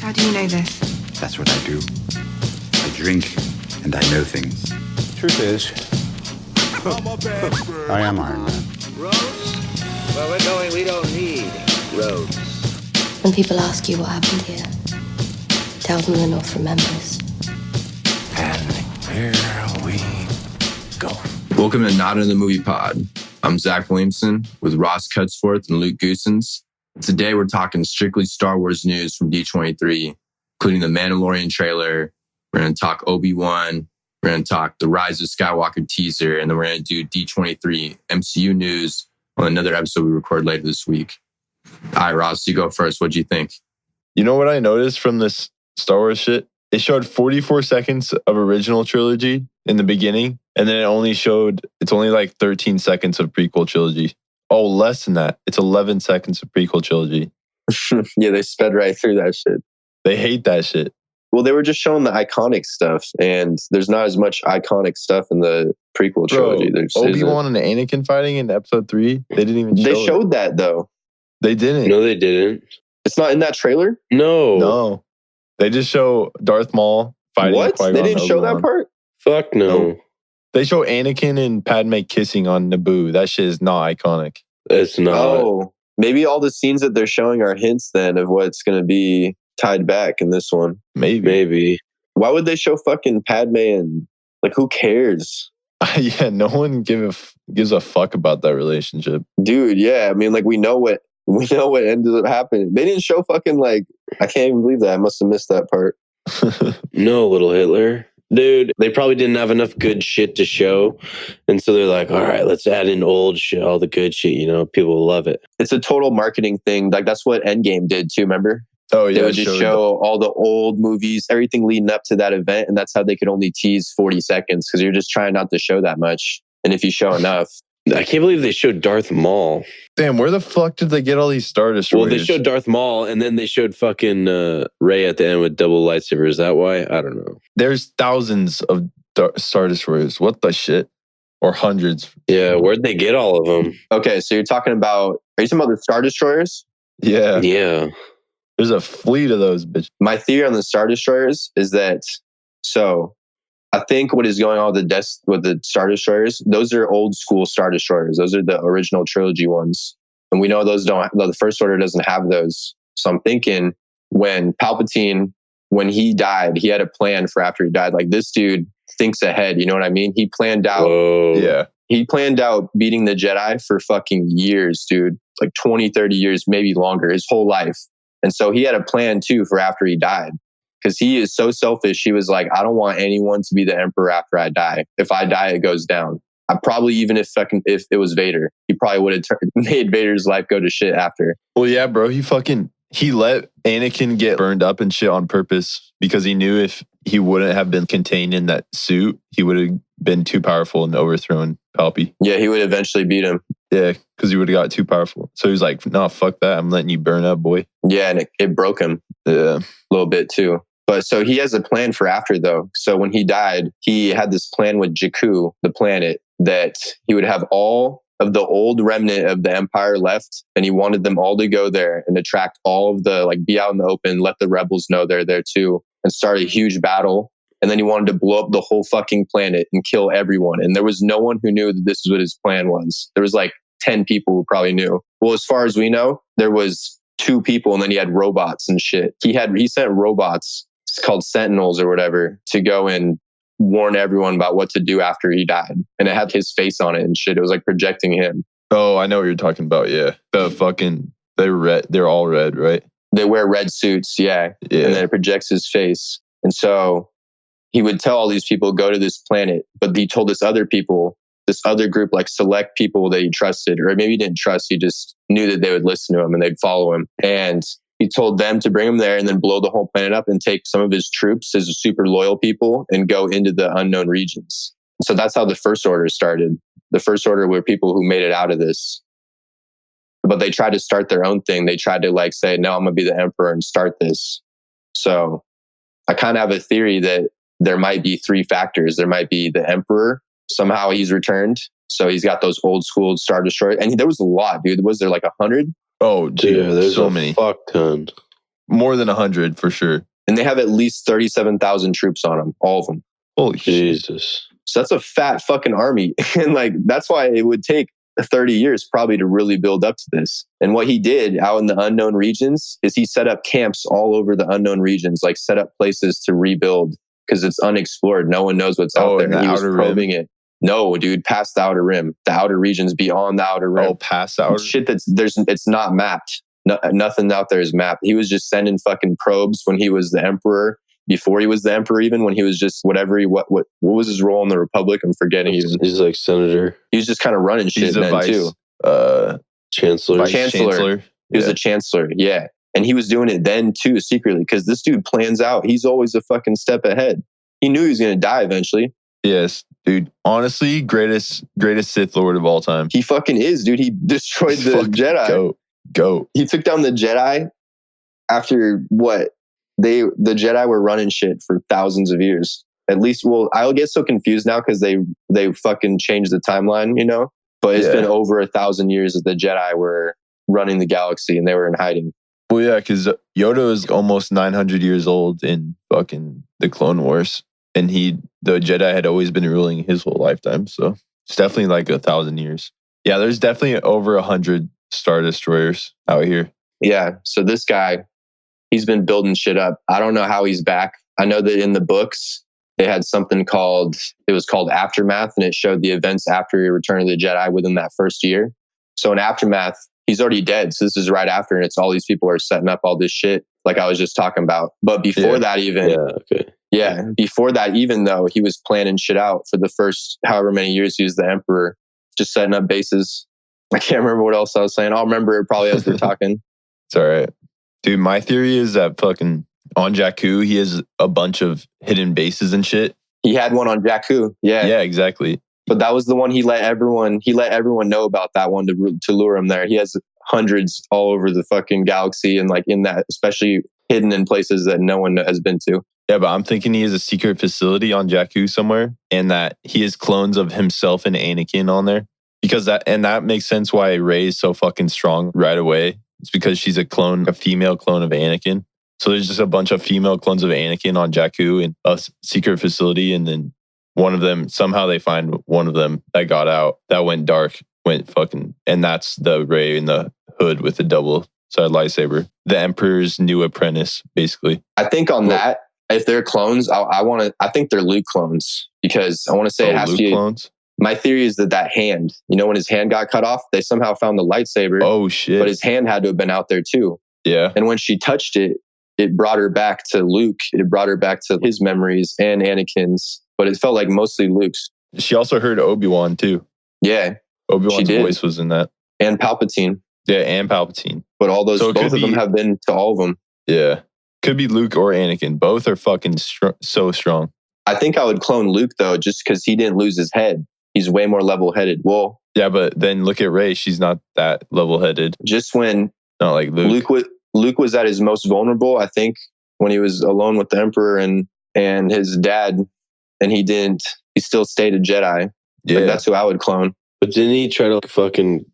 How do you know this? That's what I do. I drink and I know things. Truth is, I am Iron Man. Roads? Where we're going, we don't need roads. When people ask you what happened here, tell them the North remembers. And here we go. Welcome to Not in the Movie Pod. I'm Zach Williamson with Ross Cutsforth and Luke Goosens. Today we're talking strictly Star Wars news from D23, including the Mandalorian trailer. We're going to talk Obi-Wan. We're going to talk the Rise of Skywalker teaser, and then we're going to do D23 MCU news on another episode we record later this week. All right, Ross, you go first. What do you think? You know what I noticed from this Star Wars shit? It showed 44 seconds of original trilogy in the beginning, and then it's only like 13 seconds of prequel trilogy. Oh, less than that. It's 11 seconds of prequel trilogy. Yeah, they sped right through that shit. They hate that shit. Well, they were just showing the iconic stuff, and there's not as much iconic stuff in the prequel trilogy. Obi-Wan and Anakin fighting in episode 3, they didn't even show They showed that, though. They didn't. No, they didn't. It's not in that trailer? No. They just show Darth Maul fighting. What? Qui-Gon They didn't show that part? Fuck no. They show Anakin and Padme kissing on Naboo. That shit is not iconic. It's not. Oh, maybe all the scenes that they're showing are hints then of what's going to be tied back in this one. Maybe. Why would they show fucking Padme and, like, who cares? Yeah, no one gives a fuck about that relationship. Dude, yeah. I mean, like, we know what ended up happening. They didn't show fucking, like, I can't even believe that. I must have missed that part. No, little Hitler. Dude, they probably didn't have enough good shit to show. And so they're like, all right, let's add in old shit, all the good shit, people will love it. It's a total marketing thing. Like, that's what Endgame did too, remember? Oh, yeah. They would just show all the old movies, everything leading up to that event. And that's how they could only tease 40 seconds because you're just trying not to show that much. And if you show enough. I can't believe they showed Darth Maul. Damn, where the fuck did they get all these Star Destroyers? Well, they showed Darth Maul and then they showed fucking Rey at the end with double lightsaber. Is that why? I don't know. There's thousands of Star Destroyers. What the shit? Or hundreds. Yeah, where'd they get all of them? Okay, so are you talking about the Star Destroyers? Yeah. Yeah. There's a fleet of those, bitch. My theory on the Star Destroyers is that, so I think what is going on with the Star Destroyers, those are old school Star Destroyers. Those are the original trilogy ones. And we know the First Order doesn't have those. So I'm thinking when Palpatine, when he died, he had a plan for after he died. Like, this dude thinks ahead, you know what I mean? He planned out. Whoa. Yeah. He planned out beating the Jedi for fucking years, dude. Like 20, 30 years, maybe longer, his whole life. And so he had a plan too for after he died. Because he is so selfish. He was like, I don't want anyone to be the emperor after I die. If I die, it goes down. I probably, even if it was Vader, he probably would have made Vader's life go to shit after. Well, yeah, bro. He let Anakin get burned up and shit on purpose because he knew if he wouldn't have been contained in that suit, he would have been too powerful and overthrown Palpy. Yeah, he would eventually beat him. Yeah, because he would have got too powerful. So he was like, no, fuck that. I'm letting you burn up, boy. Yeah, and it broke him. Yeah. A little bit too. But so he has a plan for after, though. So when he died, he had this plan with Jakku, the planet, that he would have all of the old remnant of the Empire left. And he wanted them all to go there and attract all of the, like, be out in the open, let the rebels know they're there too, and start a huge battle. And then he wanted to blow up the whole fucking planet and kill everyone. And there was no one who knew that this is what his plan was. There was like 10 people who probably knew. Well, as far as we know, there was 2 people, and then he had robots and shit. He sent robots, it's called Sentinels or whatever, to go and warn everyone about what to do after he died. And it had his face on it and shit. It was like projecting him. Oh, I know what you're talking about. Yeah. They're red. They're all red, right? They wear red suits. Yeah. And then it projects his face. And so he would tell all these people, go to this planet. But he told this other group, like select people that he trusted, or maybe he didn't trust. He just knew that they would listen to him and they'd follow him. And he told them to bring him there and then blow the whole planet up and take some of his troops, his super loyal people, and go into the unknown regions. So that's how the First Order started. The First Order were people who made it out of this. But they tried to start their own thing. They tried to like say, no, I'm going to be the emperor and start this. So I kind of have a theory that there might be 3 factors. There might be the emperor. Somehow he's returned. So he's got those old school Star Destroyers. And there was a lot, dude. Was there like 100? Oh, dude, there's so a many. Fuck ton. More than 100 for sure. And they have at least 37,000 troops on them, all of them. Holy shit. Jesus. So that's a fat fucking army. And like, that's why it would take 30 years probably to really build up to this. And what he did out in the unknown regions is he set up camps all over the unknown regions, like set up places to rebuild because it's unexplored. No one knows what's out there. And he was probing it. No, dude, past the outer rim, the outer regions beyond the outer rim. Oh, past the outer shit it's not mapped. No, nothing out there is mapped. He was just sending fucking probes when he was the emperor. Before he was the emperor, even when he was just whatever what was his role in the Republic? I'm forgetting. He's like senator. He was just kind of running shit then too. Chancellor. Chancellor. He was a chancellor. Yeah, and he was doing it then too secretly because this dude plans out. He's always a fucking step ahead. He knew he was gonna die eventually. Yes, dude. Honestly, greatest Sith Lord of all time. He fucking is, dude. He destroyed the Jedi. Go. He took down the Jedi after what? The Jedi were running shit for thousands of years. At least, well, I'll get so confused now because they fucking changed the timeline, you know? But it's been over 1,000 years that the Jedi were running the galaxy and they were in hiding. Well, yeah, because Yoda is almost 900 years old in fucking the Clone Wars. And the Jedi had always been ruling his whole lifetime. So it's definitely like 1,000 years. Yeah, there's definitely over 100 Star Destroyers out here. Yeah, so this guy, he's been building shit up. I don't know how he's back. I know that in the books, they had something called Aftermath, and it showed the events after Return of the Jedi within that first year. So in Aftermath, he's already dead. So this is right after, and it's all these people are setting up all this shit like I was just talking about. But before that even, before that even though, he was planning shit out for the first however many years he was the emperor, just setting up bases. I can't remember what else I was saying. I'll remember it probably as we're talking. It's all right. Dude, my theory is that fucking on Jakku, he has a bunch of hidden bases and shit. He had one on Jakku. Yeah. Yeah, exactly. But that was the one he let everyone know about, that one to lure him there. He has hundreds all over the fucking galaxy and like in that, especially hidden in places that no one has been to. Yeah, but I'm thinking he has a secret facility on Jakku somewhere and that he has clones of himself and Anakin on there. Because that makes sense why Rey is so fucking strong right away. It's because she's a female clone of Anakin. So there's just a bunch of female clones of Anakin on Jakku in a secret facility. And then one of them, somehow they find one of them that got out, that went dark, and that's the Rey in the hood with the double-sided lightsaber. The Emperor's new apprentice, basically. I think that, if they're clones, I think they're Luke clones because I want to say it has Luke to be clones? My theory is that hand, you know, when his hand got cut off, they somehow found the lightsaber. Oh, shit. But his hand had to have been out there too. Yeah. And when she touched it, it brought her back to Luke. It brought her back to his memories and Anakin's, but it felt like mostly Luke's. She also heard Obi-Wan too. Yeah. Obi-Wan's voice was in that. And Palpatine. Yeah, and Palpatine. But all those, both of them have been to all of them. Yeah. Could be Luke or Anakin. Both are fucking so strong. I think I would clone Luke though, just because he didn't lose his head. He's way more level-headed. Well, yeah, but then look at Rey. She's not that level-headed. Just when not like Luke was at his most vulnerable, I think, when he was alone with the Emperor and his dad, and he still stayed a Jedi. Yeah, like, that's who I would clone. But didn't he try to fucking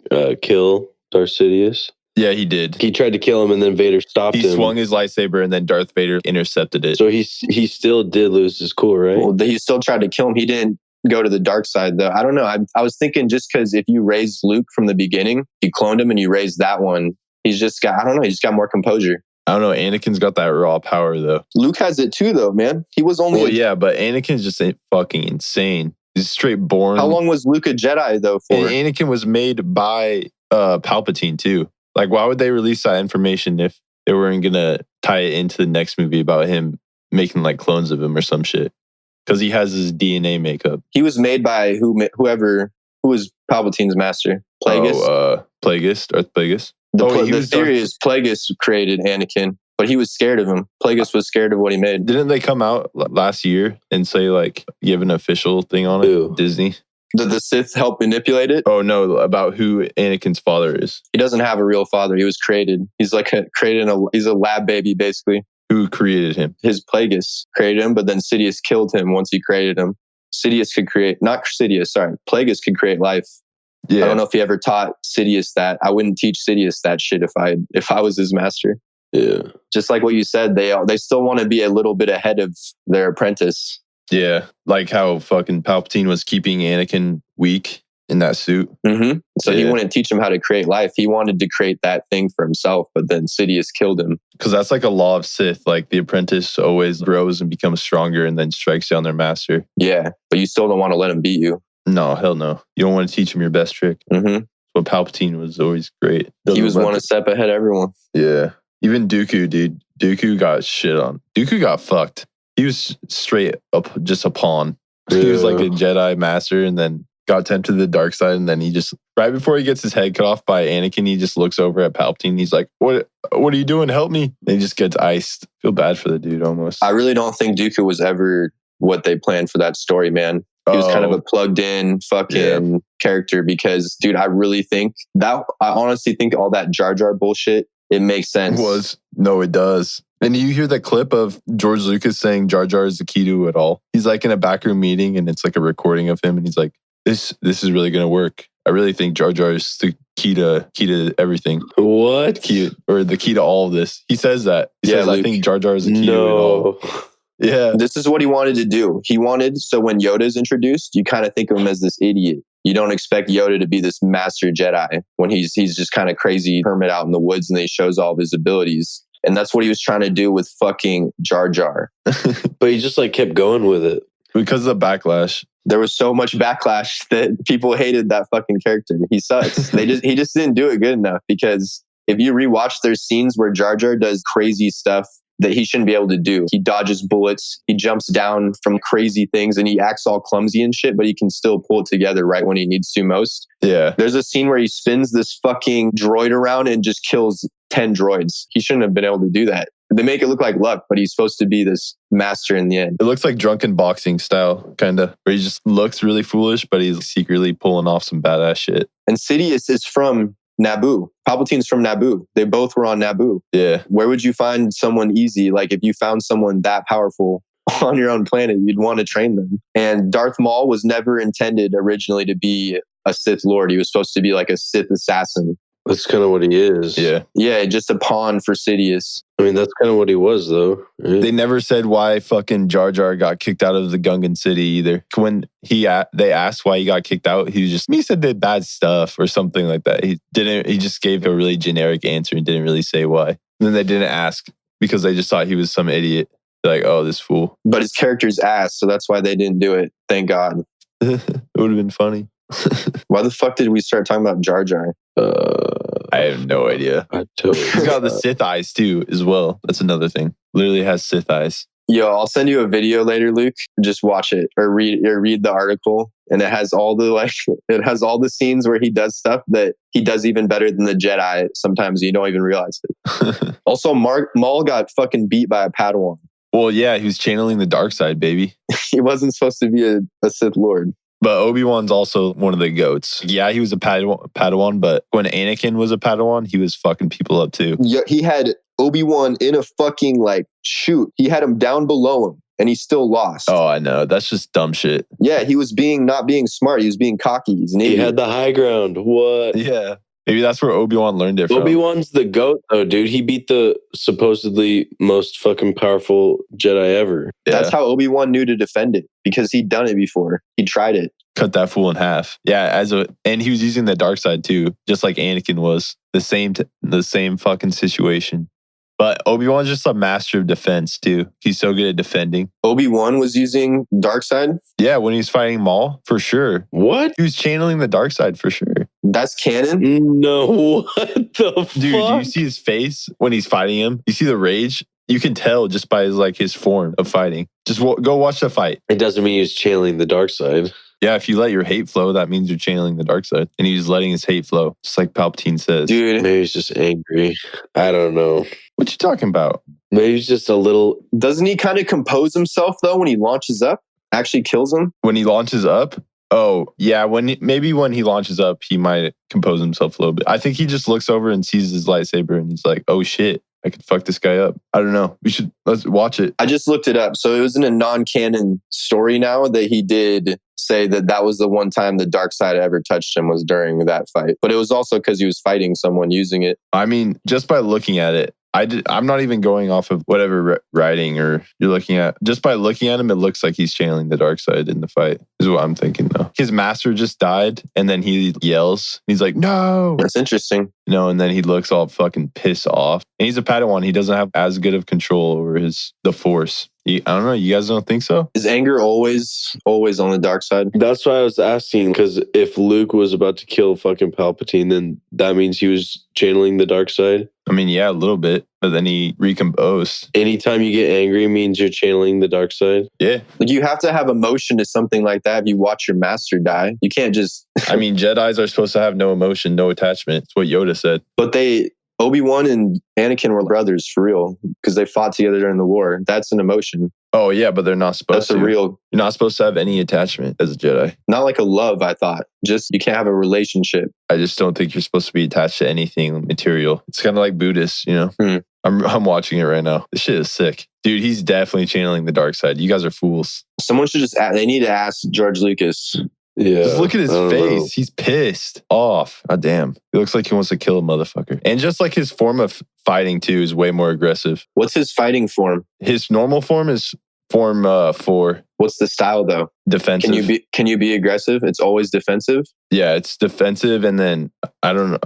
kill Darth Sidious? Yeah, he did. He tried to kill him, and then Vader stopped him. He swung his lightsaber, and then Darth Vader intercepted it. So he still did lose his cool, right? Well, he still tried to kill him. He didn't go to the dark side though. I don't know. I was thinking just because if you raised Luke from the beginning, you cloned him and you raised that one, he's just got more composure. I don't know. Anakin's got that raw power though. Luke has it too though, man. He was only yeah, but Anakin's just fucking insane. He's straight born. How long was Luke a Jedi though for? And Anakin was made by Palpatine too. Like, why would they release that information if they weren't gonna tie it into the next movie about him making like clones of him or some shit? Because he has his DNA makeup. He was made by who was Palpatine's master? Plagueis? Darth Plagueis. The theory is Plagueis created Anakin, but he was scared of him. Plagueis was scared of what he made. Didn't they come out last year and say, like, give an official thing on it? Ew. Disney? Did the Sith help manipulate it? Oh, no, about who Anakin's father is. He doesn't have a real father. He was created. He's like he's a lab baby, basically. Who created him? His Plagueis created him, but then Sidious killed him once he created him. Plagueis could create life. Yeah. I don't know if he ever taught Sidious that. I wouldn't teach Sidious that shit if I was his master. Yeah. Just like what you said, they still want to be a little bit ahead of their apprentice. Yeah, like how fucking Palpatine was keeping Anakin weak in that suit. Mm-hmm. So he Yeah. wouldn't teach him how to create life. He wanted to create that thing for himself, but then Sidious killed him. Because that's like a law of Sith. Like the apprentice always grows and becomes stronger and then strikes down their master. Yeah, but you still don't want to let him beat you. No, hell no. You don't want to teach him your best trick. Mm-hmm. But Palpatine was always great. He was one step ahead of everyone. Yeah. Even Dooku, dude. Dooku got shit on. Dooku got fucked. He was straight up just a pawn. He was like a Jedi master and then got tempted to the dark side. And then he just, right before he gets his head cut off by Anakin, he just looks over at Palpatine. He's like, what are you doing? Help me. And he just gets iced. Feel bad for the dude almost. I really don't think Dooku was ever what they planned for that story, man. He was kind of a plugged in fucking character because, dude, I really think that, I honestly think all that Jar Jar bullshit, it makes sense. No, it does. And you hear the clip of George Lucas saying Jar Jar is the key to it all. He's like in a backroom meeting and it's like a recording of him and he's like, this is really going to work. I really think Jar Jar is the key to everything. What? The key to all of this. He says that. He says, Luke, I think Jar Jar is the key to it all. Yeah. This is what he wanted to do. So when Yoda's introduced, you kind of think of him as this idiot. You don't expect Yoda to be this master Jedi when he's just kind of crazy hermit out in the woods and then he shows all of his abilities. And that's what he was trying to do with fucking Jar Jar. But he just like kept going with it. Because of the backlash. There was so much backlash that people hated that fucking character. He sucks. He just didn't do it good enough because if you rewatch, there's scenes where Jar Jar does crazy stuff that he shouldn't be able to do. He dodges bullets, he jumps down from crazy things, and he acts all clumsy and shit, but he can still pull it together right when he needs to most. Yeah. There's a scene where he spins this fucking droid around and just kills 10 droids. He shouldn't have been able to do that. They make it look like luck, but he's supposed to be this master in the end. It looks like drunken boxing style, kind of, where he just looks really foolish, but he's secretly pulling off some badass shit. And Sidious is from Naboo. Palpatine's from Naboo. They both were on Naboo. Yeah. Where would you find someone easy? Like if you found someone that powerful on your own planet, you'd want to train them. And Darth Maul was never intended originally to be a Sith Lord. He was supposed to be like a Sith assassin. That's kind of what he is. Yeah. Yeah, just a pawn for Sidious. I mean, that's kind of what he was, though. Right? They never said why fucking Jar Jar got kicked out of the Gungan city either. When they asked why he got kicked out, he said did bad stuff or something like that. He just gave a really generic answer and didn't really say why. And then they didn't ask because they just thought he was some idiot. They're like, oh, this fool. But his character's ass, so that's why they didn't do it. Thank God. It would have been funny. Why the fuck did we start talking about Jar Jar? I have no idea. He's got the Sith eyes too, as well. That's another thing. Literally has Sith eyes. Yo, I'll send you a video later, Luke. Just watch it or read the article, and it has all the scenes where he does stuff that he does even better than the Jedi. Sometimes you don't even realize it. Also, Maul got fucking beat by a Padawan. Well, yeah, he was channeling the dark side, baby. He wasn't supposed to be a Sith Lord. But Obi-Wan's also one of the goats. Yeah, he was a Padawan, but when Anakin was a Padawan, he was fucking people up too. Yeah, he had Obi-Wan in a fucking shoot. He had him down below him and he still lost. Oh, I know. That's just dumb shit. Yeah, he was not being smart. He was being cocky. He's an idiot. He had the high ground. What? Yeah. Maybe that's where Obi-Wan learned it from. Obi-Wan's the GOAT, though, dude. He beat the supposedly most fucking powerful Jedi ever. Yeah. That's how Obi-Wan knew to defend it, because he'd done it before. He tried it. Cut that fool in half. Yeah, and he was using the dark side too, just like Anakin was. The same fucking situation. But Obi-Wan's just a master of defense too. He's so good at defending. Obi-Wan was using dark side? Yeah, when he's fighting Maul, for sure. What? He was channeling the dark side for sure. That's canon? No, what the fuck? Dude, do you see his face when he's fighting him? You see the rage? You can tell just by his form of fighting. Just go watch the fight. It doesn't mean he's channeling the dark side. Yeah, if you let your hate flow, that means you're channeling the dark side. And he's letting his hate flow, just like Palpatine says. Dude. Maybe he's just angry. I don't know. What you talking about? Maybe he's just a little... Doesn't he kind of compose himself, though, when he launches up? Actually kills him? When he launches up? Oh, yeah. Maybe when he launches up, he might compose himself a little bit. I think he just looks over and sees his lightsaber and he's like, oh shit, I could fuck this guy up. I don't know. Let's watch it. I just looked it up. So it was in a non-canon story now that he did say that was the one time the dark side ever touched him was during that fight. But it was also because he was fighting someone using it. I mean, just by looking at it, I'm not even going off of whatever writing or you're looking at. Just by looking at him, it looks like he's channeling the dark side in the fight, is what I'm thinking though. His master just died and then he yells. He's like, no. That's interesting. And then he looks all fucking pissed off. And he's a Padawan. He doesn't have as good of control over the Force. I don't know. You guys don't think so? Is anger always on the dark side? That's why I was asking, because if Luke was about to kill fucking Palpatine, then that means he was channeling the dark side. I mean, yeah, a little bit, but then he recomposed. Anytime you get angry means you're channeling the dark side? Yeah. Like you have to have emotion to something like that if you watch your master die. You can't just... I mean, Jedis are supposed to have no emotion, no attachment. It's what Yoda said. But Obi-Wan and Anakin were brothers for real because they fought together during the war. That's an emotion. Oh, yeah, but they're not supposed to. That's a real... You're not supposed to have any attachment as a Jedi. Not like a love, I thought. Just you can't have a relationship. I just don't think you're supposed to be attached to anything material. It's kind of like Buddhist, I'm watching it right now. This shit is sick. Dude, he's definitely channeling the dark side. You guys are fools. Someone should they need to ask George Lucas. Yeah. Just look at his face. He's pissed off. God damn. He looks like he wants to kill a motherfucker. And just like his form of fighting too is way more aggressive. What's his fighting form? His normal form is form 4. What's the style though? Defensive. Can you be aggressive? It's always defensive? Yeah, it's defensive and then I don't know.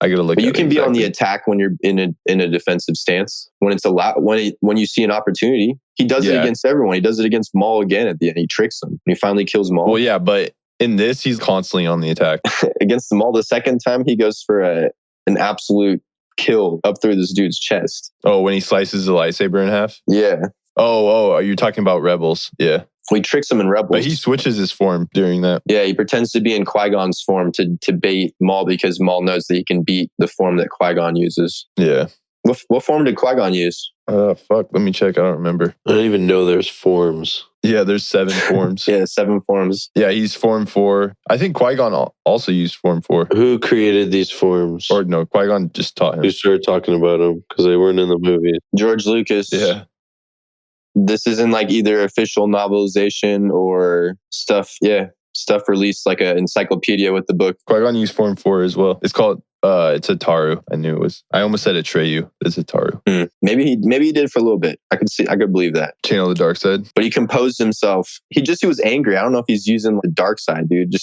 I gotta look. But you can be on the attack when you're in a defensive stance. When it's allowed, when you see an opportunity, he does it against everyone. He does it against Maul again at the end. He tricks him. And he finally kills Maul. Well, yeah, but in this, he's constantly on the attack. Against Maul, the second time he goes for an absolute kill up through this dude's chest. Oh, when he slices the lightsaber in half? Yeah. Oh, you're talking about Rebels. Yeah. He tricks him in Rebels. But he switches his form during that. Yeah, he pretends to be in Qui-Gon's form to bait Maul because Maul knows that he can beat the form that Qui-Gon uses. Yeah. What form did Qui-Gon use? Fuck. Let me check. I don't remember. I don't even know there's forms. Yeah, there's 7 forms. Yeah, 7 forms. Yeah, he's form 4. I think Qui-Gon also used form 4. Who created these forms? Or no, Qui-Gon just taught him. Who started talking about them? Because they weren't in the movie. George Lucas. Yeah. This isn't like either official novelization or stuff. Yeah, stuff released like an encyclopedia with the book. Qui-Gon used form 4 as well. It's called... it's a Taru. I knew it was. I almost said Atreyu. It's a Taru. Maybe he did for a little bit. I could believe that. Channel the dark side. But he composed himself. He was angry. I don't know if he's using the dark side, dude.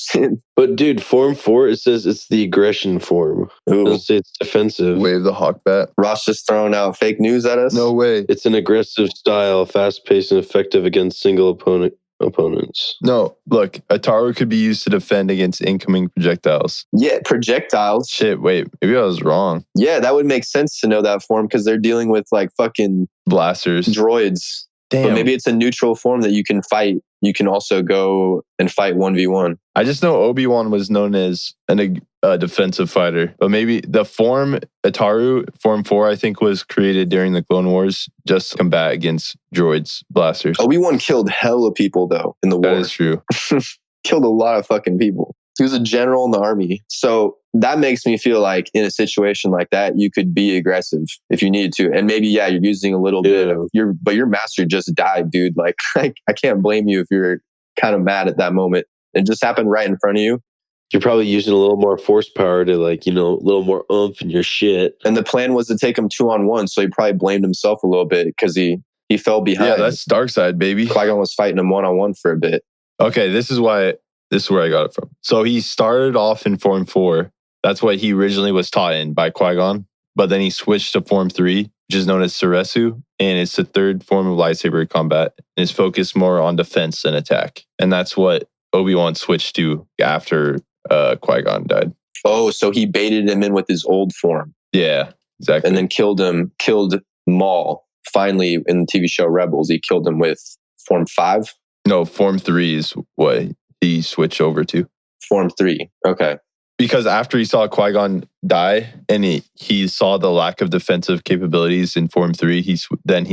But dude, form 4, it says it's the aggression form. It doesn't say it's defensive. Wave the hawk bat. Ross just throwing out fake news at us. No way. It's an aggressive style, fast-paced and effective against single opponents. No, look, a Taru could be used to defend against incoming projectiles. Yeah, projectiles. Shit, wait, maybe I was wrong. Yeah, that would make sense to know that form because they're dealing with like fucking blasters, droids. Damn. But maybe it's a neutral form that you can fight. You can also go and fight 1v1. I just know Obi-Wan was known as a defensive fighter, but maybe the form Ataru, form 4, I think was created during the Clone Wars just to combat against droids, blasters. Obi-Wan killed hella people though in the war. That is true. Killed a lot of fucking people. He was a general in the army. So that makes me feel like in a situation like that, you could be aggressive if you needed to. And maybe, yeah, you're using a little bit of but your master just died, dude. Like, I can't blame you if you're kind of mad at that moment. It just happened right in front of you. You're probably using a little more force power to a little more oomph in your shit. And the plan was to take him 2-on-1. So he probably blamed himself a little bit because he fell behind. Yeah, that's dark side, baby. Qui-Gon was fighting him 1-on-1 for a bit. Okay, this is where I got it from. So he started off in form 4. That's what he originally was taught in by Qui-Gon. But then he switched to form 3, which is known as Seresu. And it's the third form of lightsaber combat. And it's focused more on defense than attack. And that's what Obi-Wan switched to after Qui-Gon died. Oh, so he baited him in with his old form. Yeah, exactly. And then killed Maul. Finally, in the TV show Rebels, he killed him with form 5? No, form 3 is what he switched over to. Form 3, okay. Because after he saw Qui-Gon die and he saw the lack of defensive capabilities in Form 3, he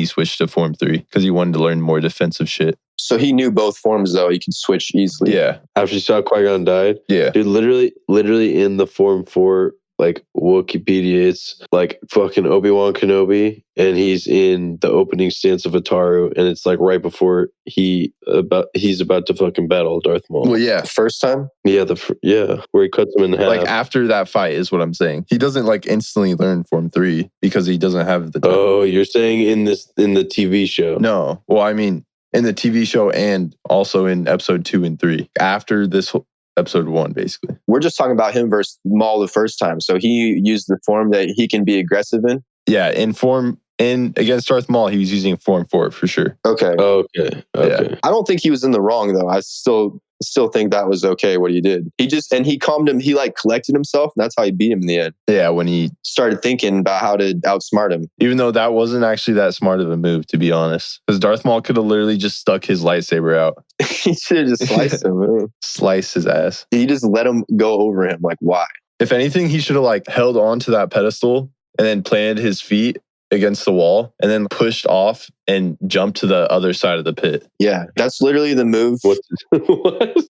switched to Form 3 because he wanted to learn more defensive shit. So he knew both forms, though. He could switch easily. Yeah. After he saw Qui-Gon died? Yeah. Dude, literally in the Form 4 like Wikipedia, it's like fucking Obi-Wan Kenobi, and he's in the opening stance of Ataru, and it's like right before he's about to fucking battle Darth Maul. Well, yeah. First time? Yeah, where he cuts him in half. Like after that fight is what I'm saying. He doesn't like instantly learn Form 3 because he doesn't have the time. Oh, you're saying in the TV show? No. Well, I mean, in the TV show and also in episode 2 and 3. After this episode 1, basically. We're just talking about him versus Maul the first time. So he used the form that he can be aggressive in? Yeah, against Darth Maul, he was using Form 4 for sure. Okay. Okay. Yeah. I don't think he was in the wrong though. I still think that was okay what he did. He calmed him. He like collected himself, and that's how he beat him in the end. Yeah, when he started thinking about how to outsmart him. Even though that wasn't actually that smart of a move, to be honest. Because Darth Maul could have literally just stuck his lightsaber out. He should have just sliced him. Man. Slice his ass. He just let him go over him. Like, why? If anything, he should have like held on to that pedestal and then planted his feet against the wall and then pushed off and jumped to the other side of the pit. Yeah, that's literally the move. What?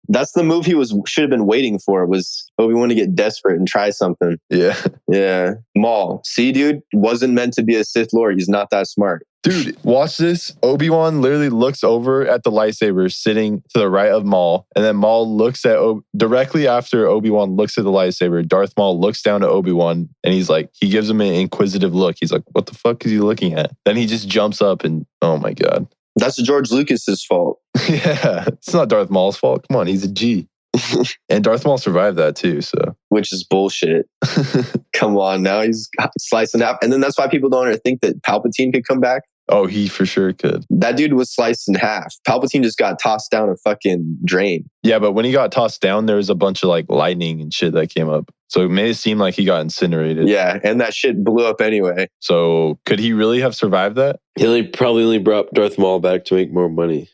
That's the move he should have been waiting for, was Obi-Wan to get desperate and try something. Yeah. Yeah. Maul. See, dude, wasn't meant to be a Sith Lord. He's not that smart. Dude, watch this. Obi-Wan literally looks over at the lightsaber sitting to the right of Maul. And then Maul looks at directly after Obi-Wan looks at the lightsaber, Darth Maul looks down to Obi-Wan and he's like, he gives him an inquisitive look. He's like, what the fuck is he looking at? Then he just jumps up and, oh my God. That's George Lucas's fault. Yeah, it's not Darth Maul's fault. Come on, he's a G. And Darth Maul survived that too, so. Which is bullshit. Come on, now he's slicing up. And then that's why people don't ever think that Palpatine could come back. Oh, he for sure could. That dude was sliced in half. Palpatine just got tossed down a fucking drain. Yeah, but when he got tossed down, there was a bunch of like lightning and shit that came up. So it made it seem like he got incinerated. Yeah, and that shit blew up anyway. So could he really have survived that? He probably only brought Darth Maul back to make more money.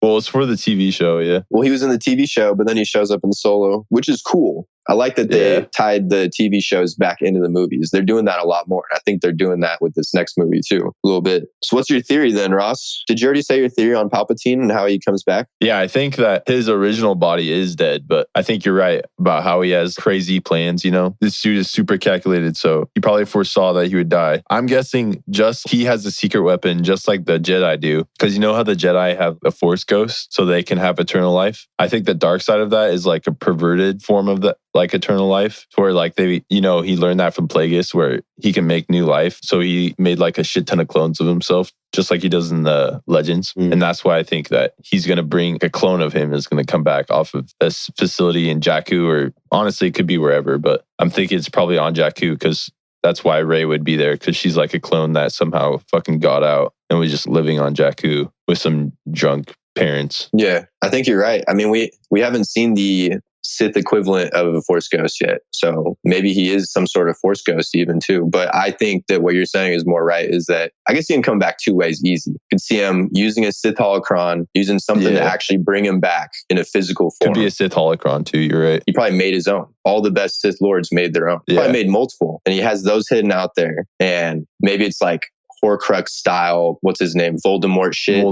Well, it's for the TV show, yeah. Well, he was in the TV show, but then he shows up in Solo, which is cool. I like that they tied the TV shows back into the movies. They're doing that a lot more. I think they're doing that with this next movie too, a little bit. So what's your theory then, Ross? Did you already say your theory on Palpatine and how he comes back? Yeah, I think that his original body is dead, but I think you're right about how he has crazy plans, you know? This dude is super calculated, so he probably foresaw that he would die. I'm guessing he has a secret weapon just like the Jedi do, because you know how the Jedi have a Force ghost so they can have eternal life? I think the dark side of that is like a perverted form of that, like eternal life, where like he learned that from Plagueis, where he can make new life. So he made like a shit ton of clones of himself, just like he does in the Legends. And that's why I think that he's going to bring a clone of him is going to come back off of this facility in Jakku, or honestly, it could be wherever, but I'm thinking it's probably on Jakku because that's why Rey would be there, because she's like a clone that somehow fucking got out and was just living on Jakku with some drunk parents. Yeah, I think you're right. I mean, we haven't seen the Sith equivalent of a Force ghost yet. So maybe he is some sort of Force ghost even too. But I think that what you're saying is more right, is that I guess he can come back two ways easy. You could see him using a Sith holocron, using something to actually bring him back in a physical form. Could be a Sith holocron too, you're right. He probably made his own. All the best Sith Lords made their own. Probably made multiple. And he has those hidden out there. And maybe it's like Horcrux style, what's his name? Voldemort shit.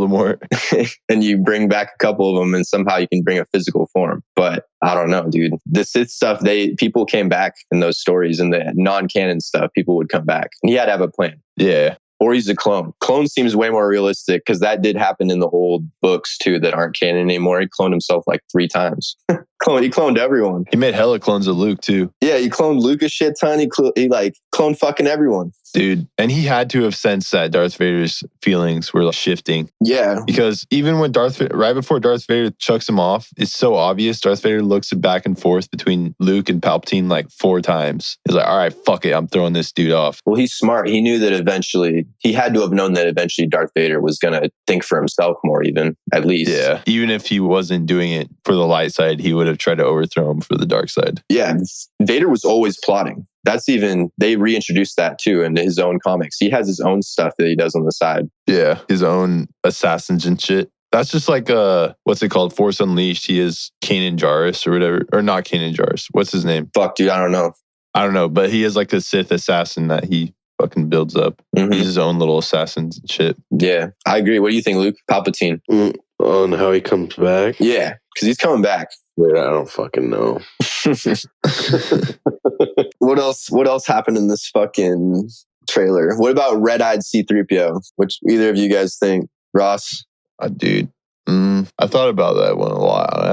And you bring back a couple of them and somehow you can bring a physical form. But I don't know, dude. The Sith stuff, people came back in those stories, and the non-canon stuff, people would come back. And he had to have a plan. Yeah. Or he's a clone. Clone seems way more realistic, because that did happen in the old books too that aren't canon anymore. He cloned himself like 3 times. He cloned everyone. He made hella clones of Luke too. Yeah, he cloned Luke a shit ton. He cloned fucking everyone. Dude, and he had to have sensed that Darth Vader's feelings were shifting. Yeah. Because even when right before Darth Vader chucks him off, it's so obvious. Darth Vader looks back and forth between Luke and Palpatine like 4 times. He's like, all right, fuck it. I'm throwing this dude off. Well, he's smart. He knew that he had to have known that eventually Darth Vader was going to think for himself more, even, at least. Yeah. Even if he wasn't doing it for the light side, he would have tried to overthrow him for the dark side. Yeah. Vader was always plotting. They reintroduced that too into his own comics. He has his own stuff that he does on the side. Yeah, his own assassins and shit. That's just like what's it called? Force Unleashed. He is Kanan Jarrus or whatever. Or not Kanan Jarrus. What's his name? Fuck, dude, I don't know. But he is like a Sith assassin that he fucking builds up. Mm-hmm. He's his own little assassins and shit. Yeah, I agree. What do you think, Luke? Palpatine. On how he comes back? Yeah, because he's coming back. Wait, I don't fucking know. What What else happened in this fucking trailer? What about Red-Eyed C-3po? Which either of you guys think? Ross? Dude. I thought about that one a lot.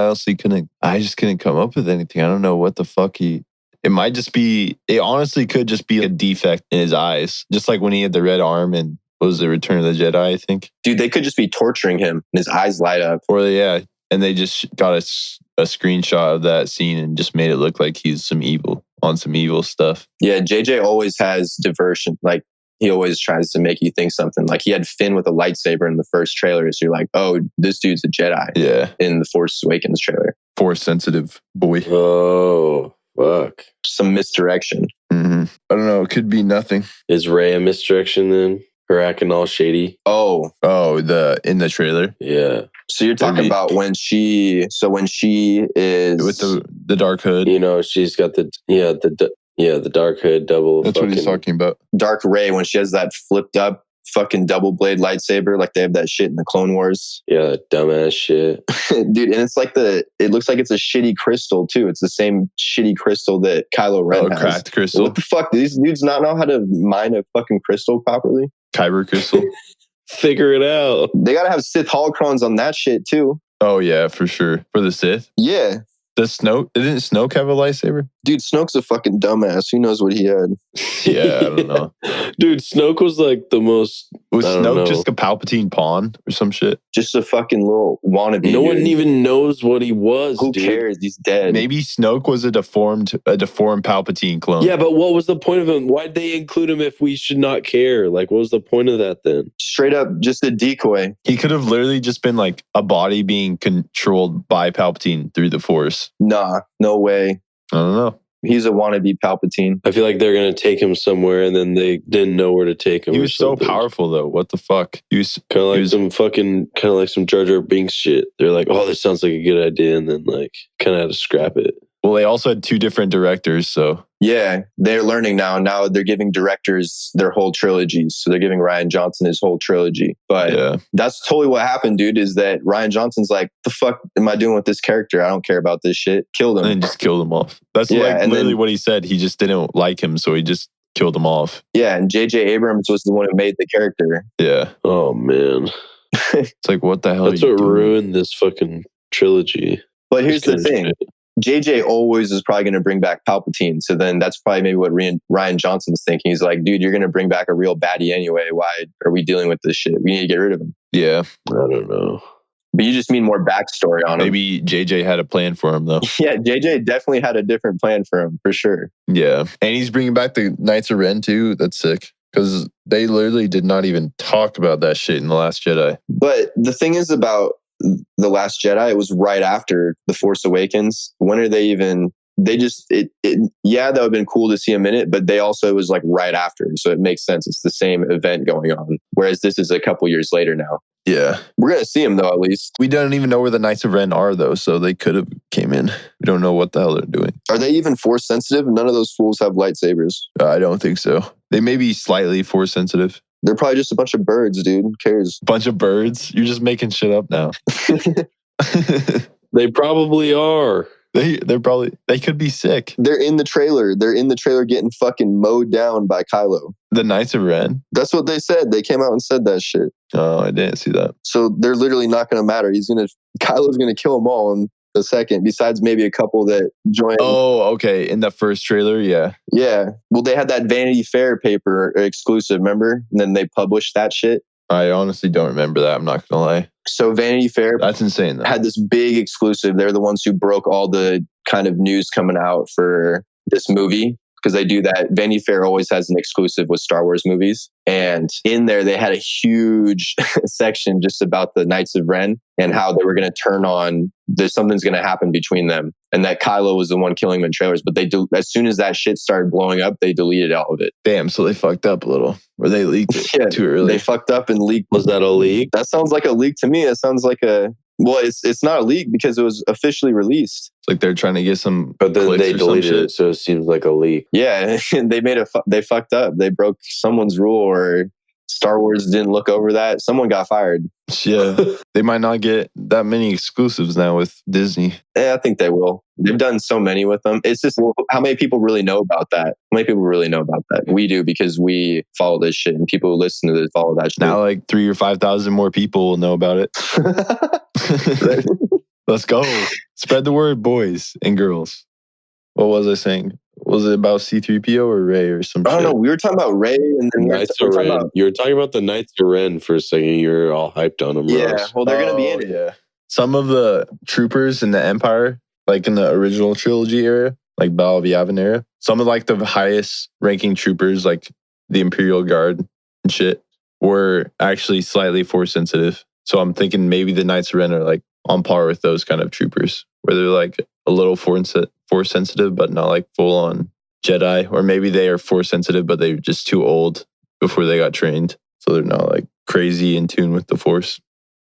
I just couldn't come up with anything. I don't know what the fuck it honestly could just be a defect in his eyes. Just like when he had the red arm and was the Return of the Jedi, I think. Dude, they could just be torturing him and his eyes light up. Or and they just got a screenshot of that scene and just made it look like he's on some evil stuff. Yeah, JJ always has diversion. Like, he always tries to make you think something. Like, he had Finn with a lightsaber in the first trailer. So you're like, oh, this dude's a Jedi. Yeah. In the Force Awakens trailer. Force sensitive boy. Oh, fuck. Some misdirection. Mm-hmm. I don't know. It could be nothing. Is Rey a misdirection then? Her acting all shady? Oh, in the trailer? Yeah. So you're talking about when she is with the dark hood. You know, she's got the dark hood double. That's what he's talking about. Dark Rey, when she has that flipped up fucking double blade lightsaber, like they have that shit in the Clone Wars. Yeah, that dumbass shit. Dude, and it's like it looks like it's a shitty crystal too. It's the same shitty crystal that Kylo Ren has. Cracked crystal. What the fuck? Do these dudes not know how to mine a fucking crystal properly? Kyber crystal. Figure it out. They gotta have Sith holocrons on that shit too. Oh yeah, for sure. For the Sith? Yeah. Didn't Snoke have a lightsaber? Dude, Snoke's a fucking dumbass. Who knows what he had? Yeah, I don't know. Dude, Snoke was like the most... Was Snoke just a Palpatine pawn or some shit? Just a fucking little wannabe. No one even knows what he was. Who cares? He's dead. Maybe Snoke was a deformed Palpatine clone. Yeah, but what was the point of him? Why'd they include him if we should not care? Like, what was the point of that then? Straight up, just a decoy. He could have literally just been like a body being controlled by Palpatine through the Force. Nah, no way. I don't know. He's a wannabe Palpatine. I feel like they're going to take him somewhere and then they didn't know where to take him. He was so powerful though. What the fuck? He was kind of like some Jar Jar Binks shit. They're like, oh, this sounds like a good idea. And then like kind of had to scrap it. Well, they also had 2 different directors, so... Yeah, they're learning now. Now they're giving directors their whole trilogies. So they're giving Rian Johnson his whole trilogy. But that's totally what happened, dude, is that Rian Johnson's like, the fuck am I doing with this character? I don't care about this shit. Killed him. And then just killed him off. That's literally what he said. He just didn't like him, so he just killed him off. Yeah, and J.J. Abrams was the one who made the character. Yeah. Oh, man. It's like, what the hell That's what ruined this fucking trilogy. But here's the thing. JJ always is probably going to bring back Palpatine. So then that's probably maybe what Rian Johnson's thinking. He's like, dude, you're going to bring back a real baddie anyway. Why are we dealing with this shit? We need to get rid of him. Yeah. I don't know. But you just mean more backstory on him. Maybe JJ had a plan for him, though. Yeah, JJ definitely had a different plan for him, for sure. Yeah. And he's bringing back the Knights of Ren, too. That's sick. Because they literally did not even talk about that shit in The Last Jedi. But the thing is about The Last Jedi, it was right after The Force Awakens. When are they even... that would have been cool to see him in it, but they also, it was like right after. So it makes sense. It's the same event going on. Whereas this is a couple years later now. Yeah. We're going to see him though, at least. We don't even know where the Knights of Ren are though. So they could have came in. We don't know what the hell they're doing. Are they even force sensitive? None of those fools have lightsabers. I don't think so. They may be slightly force sensitive. They're probably just a bunch of birds, dude. Who cares? Bunch of birds? You're just making shit up now. They probably are. They could be sick. They're in the trailer. They're in the trailer getting fucking mowed down by Kylo. The Knights of Ren? That's what they said. They came out and said that shit. Oh, I didn't see that. So they're literally not going to matter. Kylo's going to kill them all in a second, besides maybe a couple that join. Oh, okay. In the first trailer, yeah. Yeah. Well, they had that Vanity Fair paper exclusive, remember? And then they published that shit. I honestly don't remember that. I'm not going to lie. So Vanity Fair, that's insane, though, had this big exclusive. They're the ones who broke all the kind of news coming out for this movie, because they do that. Vanity Fair always has an exclusive with Star Wars movies. And in there, they had a huge section just about the Knights of Ren and how they were going to turn on, something's going to happen between them. And that Kylo was the one killing them in trailers. But as soon as that shit started blowing up, they deleted all of it. Damn, so they fucked up a little. Or they leaked it too early. They fucked up and leaked. Was that a leak? That sounds like a leak to me. It sounds like well, it's not a leak because it was officially released. It's like they're trying to get some, but then they deleted it, so it seems like a leak. Yeah, they fucked up. They broke someone's rule, or Star Wars didn't look over that. Someone got fired. Yeah. They might not get that many exclusives now with Disney. Yeah, I think they will. They've done so many with them. It's just, how many people really know about that? How many people really know about that? We do, because we follow this shit, and people who listen to this follow that shit. Now like 3,000 or 5,000 more people will know about it. Let's go. Spread the word, boys and girls. What was I saying? Was it about C-3PO or Rey or some shit? I don't know. We were talking about Rey, and then Knights of Ren. You were talking about the Knights of Ren for a second. You were all hyped on them. Yeah, Ross. well, they're going to be in it. Yeah. Some of the troopers in the Empire, like in the original trilogy era, like Battle of Yavin era, some of like the highest ranking troopers, like the Imperial Guard and shit, were actually slightly force sensitive. So I'm thinking maybe the Knights of Ren are like on par with those kind of troopers, where they're like a little force sensitive, but not like full on Jedi. Or maybe they are force sensitive, but they're just too old before they got trained. So they're not like crazy in tune with the force.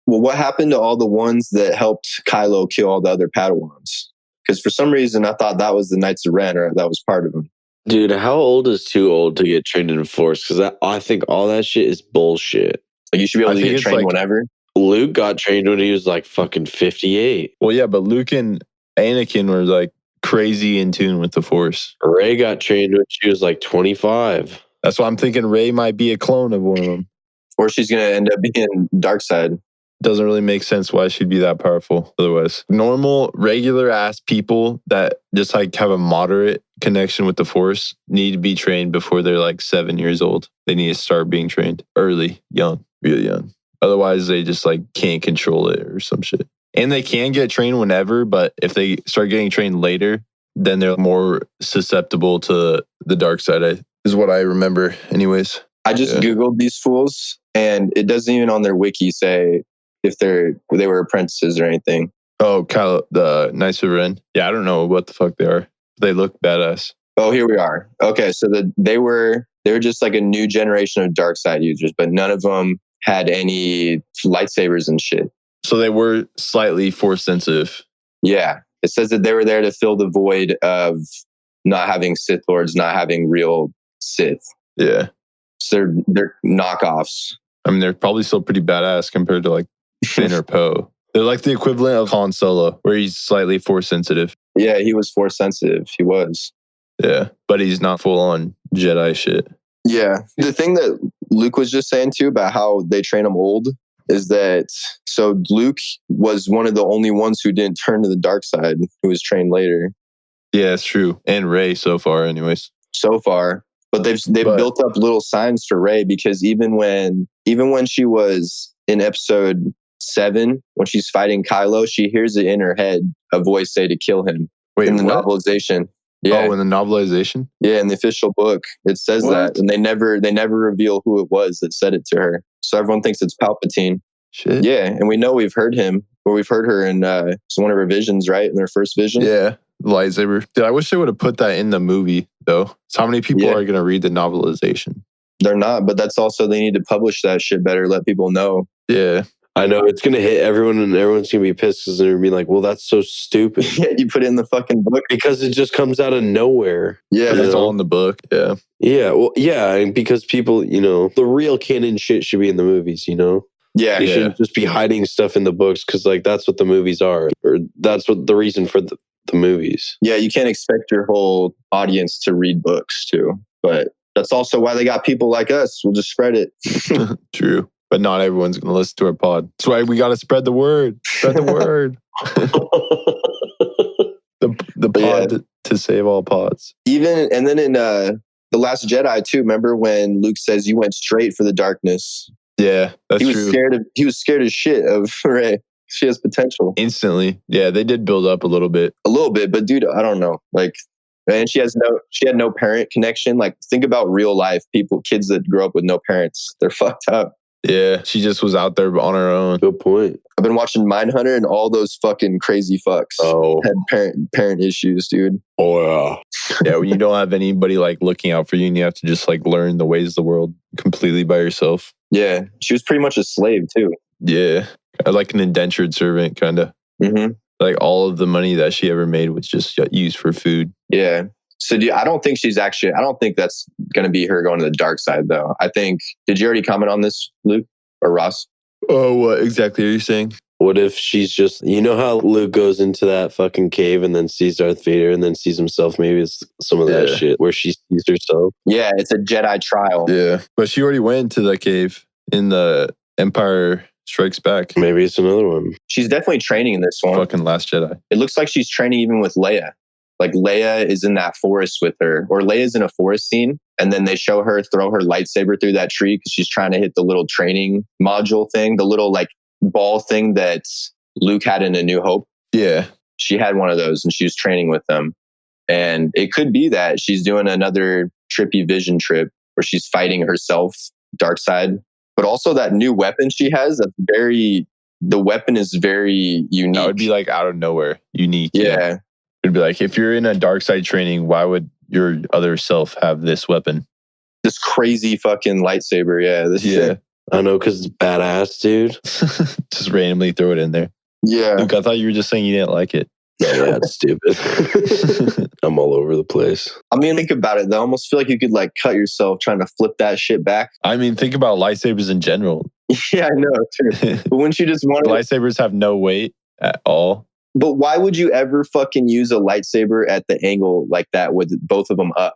Well, what happened to all the ones that helped Kylo kill all the other Padawans? Because for some reason, I thought that was the Knights of Ren, or that was part of them. Dude, how old is too old to get trained in Force? Because I think all that shit is bullshit. Like, you should be able to get trained like, whenever. Luke got trained when he was like fucking 58. Well, yeah, but Luke and Anakin were like crazy in tune with the Force. Rey got trained when she was like 25. That's why I'm thinking Rey might be a clone of one of them. Or she's going to end up being dark side. Doesn't really make sense why she'd be that powerful otherwise. Normal, regular ass people that just like have a moderate connection with the Force need to be trained before they're like 7 years old. They need to start being trained early, young, really young. Otherwise, they just like can't control it or some shit. And they can get trained whenever, but if they start getting trained later, then they're more susceptible to the dark side, is what I remember anyways. I just Googled these fools, and it doesn't even on their wiki say if they were apprentices or anything. Oh, the Knights of Ren. Yeah, I don't know what the fuck they are. They look badass. Oh, here we are. Okay, so they were just like a new generation of dark side users, but none of them had any lightsabers and shit. So they were slightly force sensitive. Yeah. It says that they were there to fill the void of not having Sith Lords, not having real Sith. Yeah. So they're knockoffs. I mean, they're probably still pretty badass compared to like Finn or Poe. They're like the equivalent of Han Solo, where he's slightly force sensitive. Yeah, he was force sensitive. He was. Yeah, but he's not full on Jedi shit. Yeah. The thing that Luke was just saying too about how they train him old is that, so Luke was one of the only ones who didn't turn to the dark side, who was trained later. Yeah, it's true. And Rey so far anyways. So far. But they've built up little signs for Rey, because even when she was in episode 7, when she's fighting Kylo, she hears it in her head, a voice say to kill him. Wait, in the what? Novelization. Yeah. Oh, in the novelization? Yeah, in the official book, it says that, and they never reveal who it was that said it to her. So everyone thinks it's Palpatine. Shit. Yeah, and we know we've heard him, or we've heard her in one of her visions, right? In her first vision. Yeah, lightsaber. Dude, I wish they would have put that in the movie though. So how many people are going to read the novelization? They're not, but that's also, they need to publish that shit better, let people know. Yeah. I know it's going to hit everyone, and everyone's going to be pissed because they're going to be like, well, that's so stupid. Yeah, you put it in the fucking book. Because it just comes out of nowhere. Yeah. It's all in the book. Yeah. Yeah. Well, yeah. And because people, the real canon shit should be in the movies, Yeah. They shouldn't just be hiding stuff in the books, because like that's what the movies are, or that's what the reason for the movies. Yeah, you can't expect your whole audience to read books too. But that's also why they got people like us. We'll just spread it. True. But not everyone's going to listen to our pod. That's why we got to spread the word. Spread the word. the pod to save all pods. And then in The Last Jedi too, remember when Luke says you went straight for the darkness? Yeah, that's true. He was scared as shit of Rey. She has potential. Instantly. Yeah, they did build up a little bit. But dude, I don't know. Like, and she had no parent connection. Like, think about real life kids that grow up with no parents. They're fucked up. Yeah, she just was out there on her own. Good point. I've been watching Mindhunter, and all those fucking crazy fucks had parent issues, dude. Oh yeah. Yeah, when you don't have anybody like looking out for you, and you have to just like learn the ways of the world completely by yourself. Yeah, she was pretty much a slave too. Yeah, like an indentured servant, kind of. Mm-hmm. Like all of the money that she ever made was just used for food. Yeah. So I don't think that's going to be her going to the dark side, though. I think, did you already comment on this, Luke or Ross? Oh, what exactly are you saying? What if she's just, you know how Luke goes into that fucking cave and then sees Darth Vader and then sees himself? Maybe it's some of that shit where she sees herself. Yeah, it's a Jedi trial. Yeah, but she already went into the cave in the Empire Strikes Back. Maybe it's another one. She's definitely training in this one. Fucking Last Jedi. It looks like she's training even with Leia. Like Leia is in that forest with her, or Leia's in a forest scene, and then they show her throw her lightsaber through that tree because she's trying to hit the little training module thing, the little like ball thing that Luke had in A New Hope. Yeah. She had one of those and she was training with them. And it could be that she's doing another trippy vision trip where she's fighting herself, dark side. But also that new weapon she has, the weapon is very unique. That would be like out of nowhere. Unique. Yeah. It'd be like, if you're in a dark side training, why would your other self have this weapon? This crazy fucking lightsaber. Yeah. I know, because it's badass, dude. Just randomly throw it in there. Yeah. Luke, I thought you were just saying you didn't like it. Yeah, it's stupid. I'm all over the place. I mean, think about it. I almost feel like you could like cut yourself trying to flip that shit back. I mean, think about lightsabers in general. Yeah, I know, too. But wouldn't you just want lightsabers have no weight at all. But why would you ever fucking use a lightsaber at the angle like that with both of them up?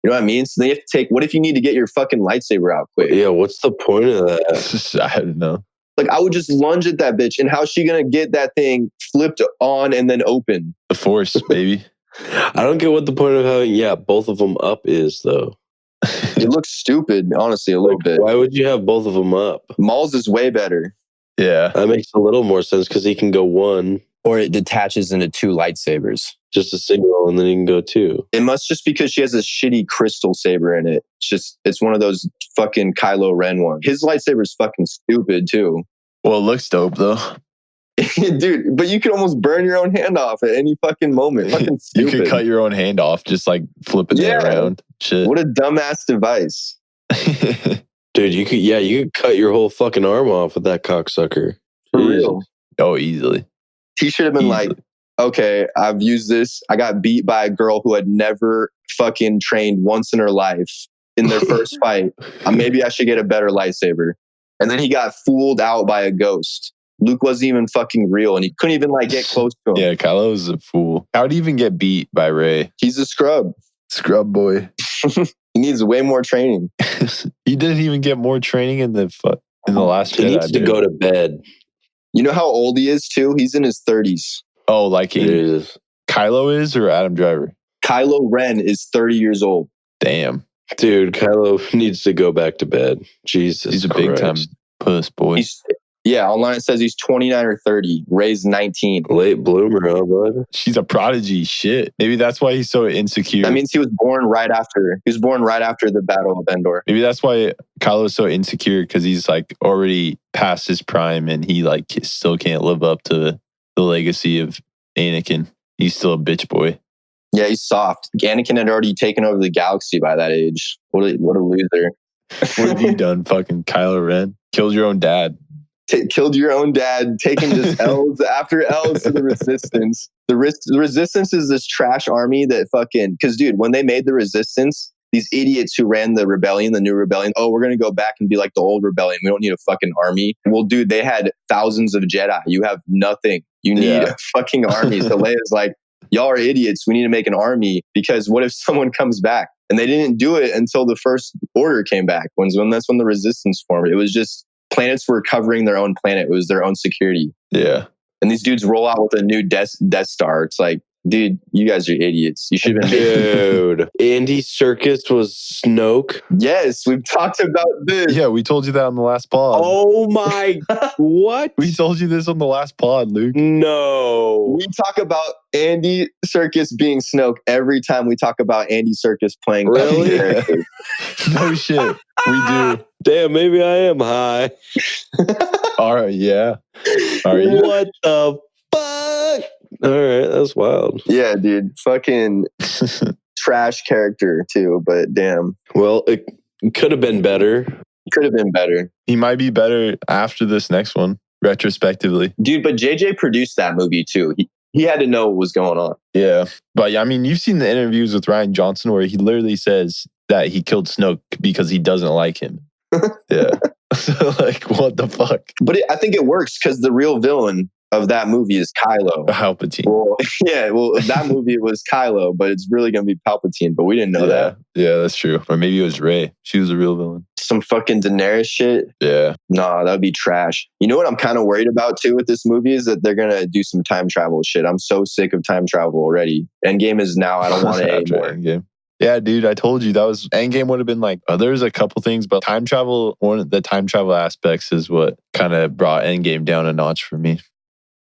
You know what I mean? So they have to take, what if you need to get your fucking lightsaber out quick? Yeah, what's the point of that? I don't know. Like, I would just lunge at that bitch. And how's she going to get that thing flipped on and then open? The Force, baby. I don't get what the point of having, both of them up is, though. It looks stupid, honestly, a little bit. Why would you have both of them up? Maul's is way better. Yeah. That makes a little more sense because he can go one. Or it detaches into two lightsabers. Just a single, and then he can go two. It must just because she has a shitty crystal saber in it. It's one of those fucking Kylo Ren ones. His lightsaber's fucking stupid too. Well, it looks dope though. Dude, but you could almost burn your own hand off at any fucking moment. Fucking stupid. You could cut your own hand off just like flipping it around. Shit. What a dumbass device. Dude, you could cut your whole fucking arm off with that cocksucker. For real. Oh, easily. He should have been like, okay, I've used this. I got beat by a girl who had never fucking trained once in her life in their first fight. Maybe I should get a better lightsaber. And then he got fooled out by a ghost. Luke wasn't even fucking real and he couldn't even like get close to him. Yeah, Kylo was a fool. How'd he even get beat by Rey? He's a scrub. Scrub boy. He needs way more training. He didn't even get more training in the last Jedi. He needs to go to bed. You know how old he is too? He's in his 30s. Oh, like Kylo is or Adam Driver? Kylo Ren is 30 years old. Damn. Dude, Kylo needs to go back to bed. Jesus He's a Christ. big time puss boy. Online it says he's 29 or 30. Rey's 19. Late bloomer, huh, bud? She's a prodigy. Shit. Maybe that's why he's so insecure. That means he was born right after the Battle of Endor. Maybe that's why Kylo's so insecure because he's like already past his prime and he like still can't live up to the legacy of Anakin. He's still a bitch boy. Yeah, he's soft. Anakin had already taken over the galaxy by that age. What a loser. What have you done, fucking Kylo Ren? Killed your own dad. Killed your own dad, taking just L's after L's to the Resistance. The Resistance is this trash army that fucking... Because, dude, when they made the Resistance, these idiots who ran the rebellion, the new rebellion, we're going to go back and be like the old rebellion. We don't need a fucking army. Well, dude, they had thousands of Jedi. You have nothing. You need a fucking army. So Leia's like, y'all are idiots. We need to make an army because what if someone comes back? And they didn't do it until the First Order came back. That's when the Resistance formed. It was just... Planets were covering their own planet. It was their own security. Yeah. And these dudes roll out with a new Death Star. It's like, dude, you guys are idiots. You should have been... Dude. Andy Serkis was Snoke? Yes, we've talked about this. Yeah, we told you that on the last pod. Oh my... What? We told you this on the last pod, Luke. No. We talk about Andy Serkis being Snoke every time we talk about Andy Serkis playing... Really? No shit. We do. Damn, maybe I am high. All right, yeah. Are you? What the fuck? All right, that's wild. Yeah, dude. Fucking trash character too, but damn. Well, it could have been better. Could have been better. He might be better after this next one, retrospectively. Dude, but JJ produced that movie too. He had to know what was going on. Yeah. But yeah, I mean, you've seen the interviews with Ryan Johnson where he literally says that he killed Snoke because he doesn't like him. Yeah. So, like, what the fuck? But I think it works because the real villain of that movie is Kylo. Palpatine. Well, yeah, that movie was Kylo, but it's really going to be Palpatine, but we didn't know that. Yeah, that's true. Or maybe it was Rey. She was the real villain. Some fucking Daenerys shit. Yeah. Nah, that would be trash. You know what I'm kind of worried about too with this movie is that they're going to do some time travel shit. I'm so sick of time travel already. Endgame is now. I don't want it anymore. Endgame. Yeah, dude, I told you that was Endgame would have been like, there's a couple things, but time travel, one of the time travel aspects is what kind of brought Endgame down a notch for me.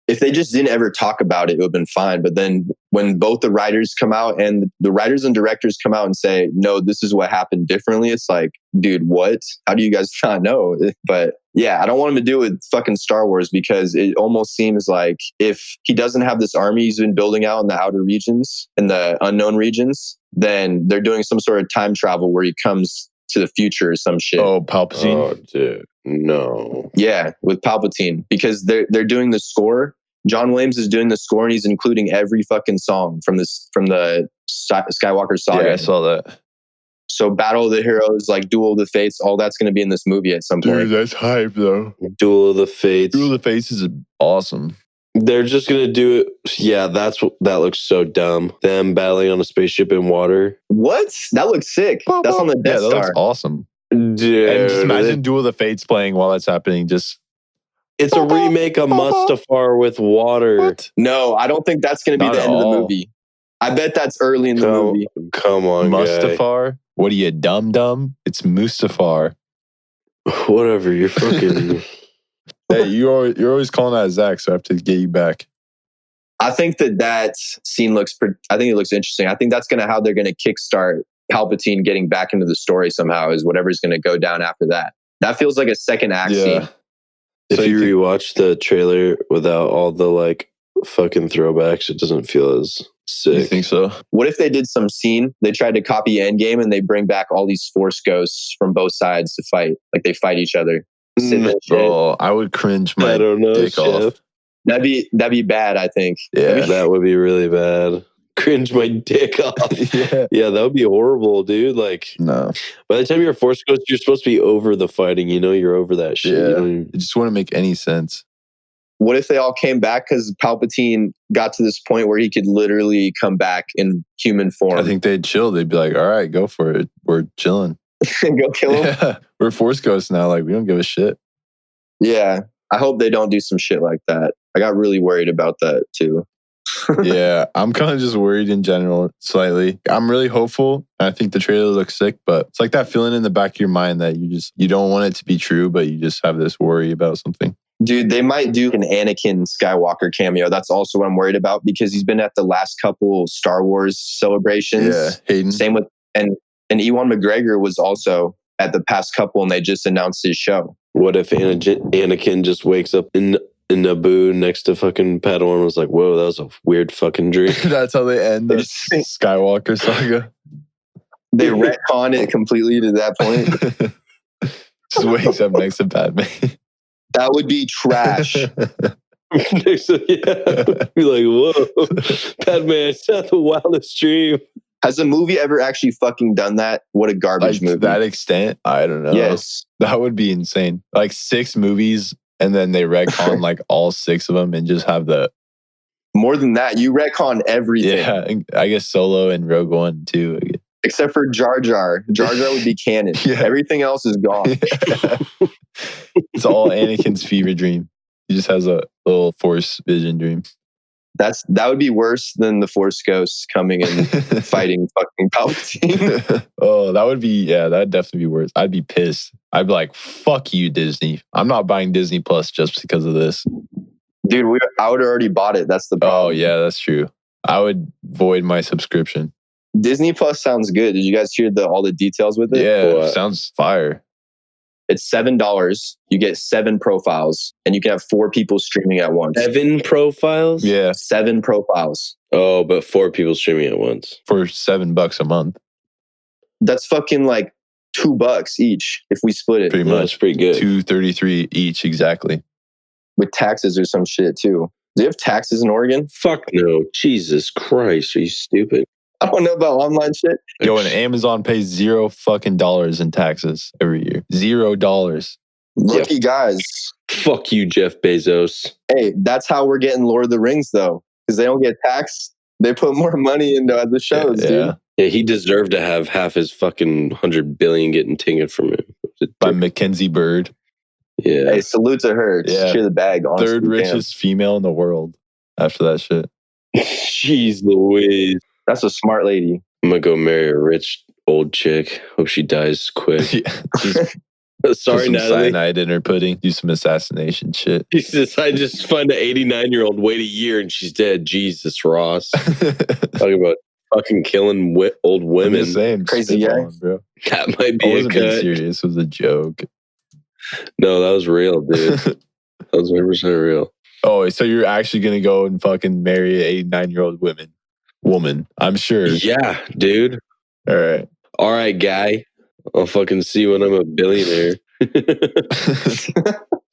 If they just didn't ever talk about it, it would have been fine. But then when both the writers come out and the writers and directors come out and say, no, this is what happened differently. It's like, dude, what? How do you guys not know? But yeah, I don't want him to do it with fucking Star Wars because it almost seems like if he doesn't have this army he's been building out in the outer regions, in the unknown regions, then they're doing some sort of time travel where he comes to the future or some shit. Oh, Palpatine? Oh, dude. No. Yeah, with Palpatine. Because they're doing the score. John Williams is doing the score and he's including every fucking song from the Skywalker saga. Yeah, I saw that. So Battle of the Heroes, like Duel of the Fates, all that's going to be in this movie at some point. Dude, that's hype though. Duel of the Fates. Duel of the Fates is awesome. They're just going to do it. Yeah, that looks so dumb. Them battling on a spaceship in water. What? That looks sick. That's on the Death Star. That looks awesome. Dude. And just imagine Duel of the Fates playing while that's happening. It's a remake of Mustafar with water. What? No, I don't think that's going to be the end of the movie. I bet that's early in the movie. Come on, Mustafar? guy. What are you, dumb? It's Mustafar. Whatever, you're fucking... Hey, you're always calling out Zach, so I have to get you back. I think that scene looks... I think it looks interesting. I think that's how they're going to kickstart Palpatine getting back into the story somehow, is whatever's going to go down after that. That feels like a second act scene. If you rewatch the trailer without all the like fucking throwbacks, it doesn't feel as sick. You think so? What if they did some scene, they tried to copy Endgame and they bring back all these Force ghosts from both sides to fight? Like they fight each other. Oh, I would cringe my dick off. That'd be bad, I think. Yeah, that would be really bad. Cringe my dick off. Yeah, that would be horrible, dude. Like, no. By the time you're a Force Ghost, you're supposed to be over the fighting. You know, you're over that shit. Yeah, it just wouldn't make any sense. What if they all came back because Palpatine got to this point where he could literally come back in human form? I think they'd chill. They'd be like, all right, go for it. We're chilling. Go kill him? Yeah, we're Force Ghosts now. Like, we don't give a shit. Yeah, I hope they don't do some shit like that. I got really worried about that too. Yeah, I'm kind of just worried in general, slightly. I'm really hopeful. I think the trailer looks sick, but it's like that feeling in the back of your mind that you don't want it to be true, but you just have this worry about something. Dude, they might do an Anakin Skywalker cameo. That's also what I'm worried about because he's been at the last couple Star Wars celebrations. Yeah, Hayden. Same with, and Ewan McGregor was also at the past couple and they just announced his show. What if Anakin just wakes up in Naboo next to fucking Padawan and was like, whoa, that was a weird fucking dream. That's how they end the Skywalker saga. They retcon it completely to that point. Just wakes up next to Padme. That would be trash. Be like, whoa, Padme, it's not the wildest dream. Has a movie ever actually fucking done that? What a garbage movie. To that extent? I don't know. Yes. That would be insane. Like 6 movies and then they retcon like all 6 of them and just have the... More than that, you retcon everything. Yeah, I guess Solo and Rogue One too. Except for Jar Jar. Jar Jar would be canon. Yeah. Everything else is gone. Yeah. It's all Anakin's fever dream. He just has a little Force vision dream. That would be worse than the Force Ghosts coming and fighting fucking Palpatine. Oh, that'd definitely be worse. I'd be pissed. I'd be like, fuck you, Disney. I'm not buying Disney Plus just because of this. Dude, I would have already bought it. That's the problem. Oh, yeah, that's true. I would void my subscription. Disney Plus sounds good. Did you guys hear all the details with it? Yeah, sounds fire. It's $7. You get 7 profiles, and you can have 4 people streaming at once. 7 profiles? Yeah. 7 profiles. Oh, but 4 people streaming at once. For $7 a month. That's fucking like $2 each if we split it. Pretty much. That's pretty good. $2.33 each, exactly. With taxes or some shit too. Do you have taxes in Oregon? Fuck no. Jesus Christ. Are you stupid? I don't know about online shit. Yo, and Amazon pays $0 in taxes every year. $0. Lucky guys. Fuck you, Jeff Bezos. Hey, that's how we're getting Lord of the Rings, though. Because they don't get taxed. They put more money into the shows, dude. Yeah, he deserved to have half his fucking $100 billion getting taken from him. By Mackenzie Bird. Yeah. Hey, salute to her. Yeah. Cheer the bag. Honestly, Third richest female in the world after that shit. Jeez Louise. That's a smart lady. I'm going to go marry a rich old chick. Hope she dies quick. Sorry, some Natalie. cyanide in her pudding. Do some assassination shit. Jesus, I just find an 89-year-old, wait a year and she's dead. Jesus, Ross. Talking about fucking killing old women. I'm just saying, Crazy guy. bro. That might be I a wasn't being cut. serious. It was a joke. No, that was real, dude. That was 100% real. Oh, so you're actually going to go and fucking marry an 89-year-old woman, I'm sure. Yeah, dude. All right. All right, guy. I'll fucking see when I'm a billionaire.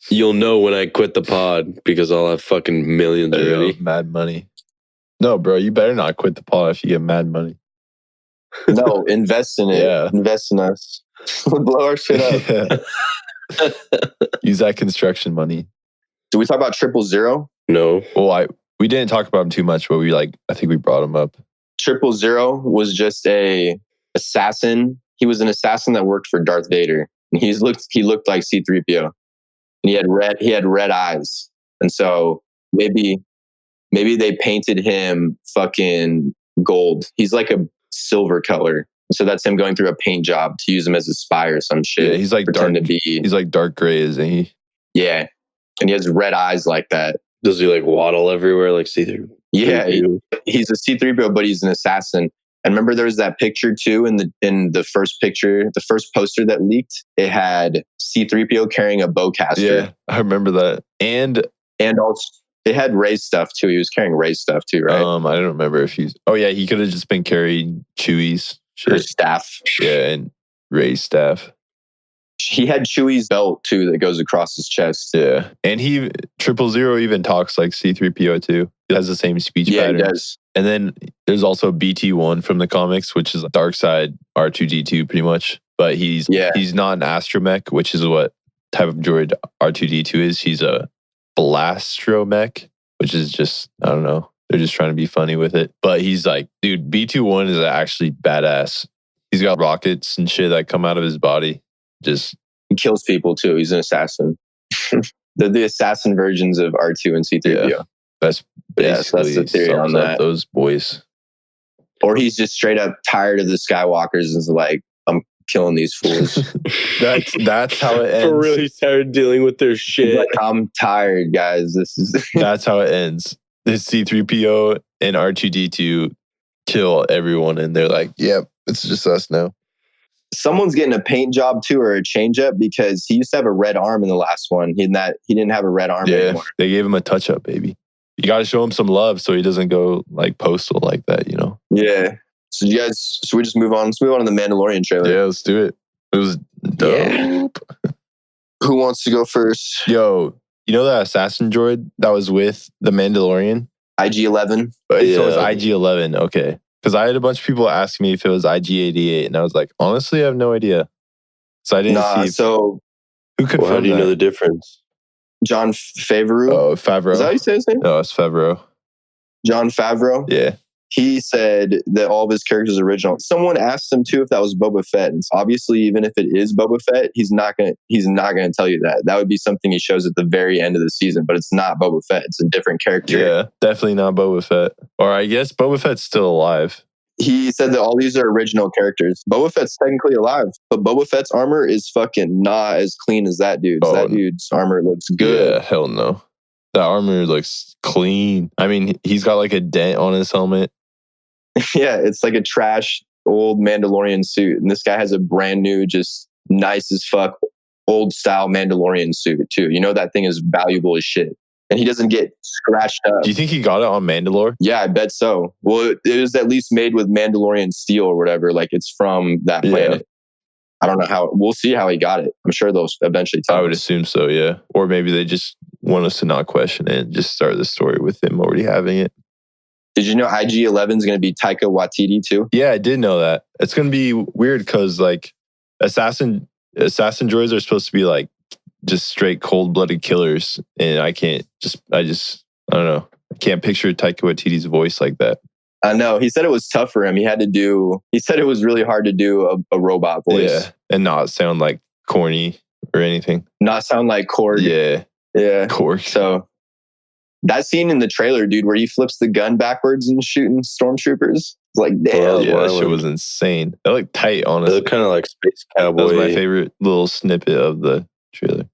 You'll know when I quit the pod because I'll have fucking millions already. Mad money. No, bro, you better not quit the pod if you get mad money. No, invest in it. Yeah. Invest in us. Blow our shit up. Yeah. Use that construction money. Did we talk about 000? No. Well, we didn't talk about him too much, but I think we brought him up. 000 was just a assassin. He was an assassin that worked for Darth Vader. And he looked like C-3po. And he had red eyes. And so maybe they painted him fucking gold. He's like a silver color. So that's him going through a paint job to use him as a spy or some shit. Yeah, he's like He's like Dark Rey, isn't he? Yeah. And he has red eyes like that. Does he like waddle everywhere like C3? Yeah, he's a C-3po, but he's an assassin. And remember, there was that picture too in the first picture, the first poster that leaked. It had C-3po carrying a bowcaster. Yeah, I remember that. And also it had Rey's stuff too. He was carrying Rey's stuff too, right? I don't remember if he's. Oh yeah, he could have just been carrying Chewie's Her staff. Yeah, and Rey's staff. He had Chewie's belt too that goes across his chest. Yeah, and 000 even talks like C-3po too. He has the same speech pattern. Yeah, he does. And then there's also BT-1 from the comics, which is dark side R2-D2 pretty much. But he's not an astromech, which is what type of droid R2-D2 is. He's a blastromech, which is just, I don't know. They're just trying to be funny with it. But he's like, dude, BT-1 is actually badass. He's got rockets and shit that come out of his body. He kills people too. He's an assassin. They're the assassin versions of R2 and C-3po. Yeah. That's basically that's the theory on that. Those boys. Or he's just straight up tired of the Skywalkers and is like, I'm killing these fools. That's how it ends. For real, he started dealing with their shit. Like, I'm tired, guys. That's how it ends. The C-3po and R2-D2 kill everyone, and they're like, "Yep, it's just us now." Someone's getting a paint job too, or a change up, because he used to have a red arm in the last one. He didn't have a red arm anymore. They gave him a touch up, baby. You got to show him some love so he doesn't go like postal like that, you know? Yeah. So we just move on? Let's move on to the Mandalorian trailer. Yeah, let's do it. It was dope. Yeah. Who wants to go first? Yo, you know that assassin droid that was with the Mandalorian? IG-11. So it was IG-11. Okay. Because I had a bunch of people ask me if it was IG-88, and I was like, honestly, I have no idea. So I didn't see. So who could? How do you know the difference? John Favreau. Oh, Favreau. Is that how you say his name? No, it's Favreau. John Favreau. Yeah. He said that all of his characters are original. Someone asked him too if that was Boba Fett, and obviously, even if it is Boba Fett, he's not gonna tell you that. That would be something he shows at the very end of the season, but it's not Boba Fett. It's a different character. Yeah, definitely not Boba Fett. Or I guess Boba Fett's still alive. He said that all these are original characters. Boba Fett's technically alive, but Boba Fett's armor is fucking not as clean as that dude's. That dude's armor looks good. Yeah, hell no. That armor looks clean. I mean, he's got like a dent on his helmet. Yeah, it's like a trash old Mandalorian suit. And this guy has a brand new, just nice as fuck, old style Mandalorian suit too. You know, that thing is valuable as shit. And he doesn't get scratched up. Do you think he got it on Mandalore? Yeah, I bet so. Well, it was at least made with Mandalorian steel or whatever. Like it's from that planet. Yeah. I don't know how. We'll see how he got it. I'm sure they'll eventually tell us. I would assume so, yeah. Or maybe they just want us to not question it and just start the story with him already having it. Did you know IG-11 is going to be Taika Waititi too? Yeah, I did know that. It's going to be weird because like assassin droids are supposed to be like just straight cold-blooded killers, and I don't know. I can't picture Taika Waititi's voice like that. I know. He said it was tough for him. He said it was really hard to do a robot voice. Yeah, and not sound like corny or anything. Not sound like Korg. Yeah. Yeah. Korg. So that scene in the trailer, dude, where he flips the gun backwards and shooting stormtroopers. It's like, damn. Yeah, that shit was insane. That looked tight, honestly. It looked kind of like Space Cowboy. That was my favorite little snippet of the trailer.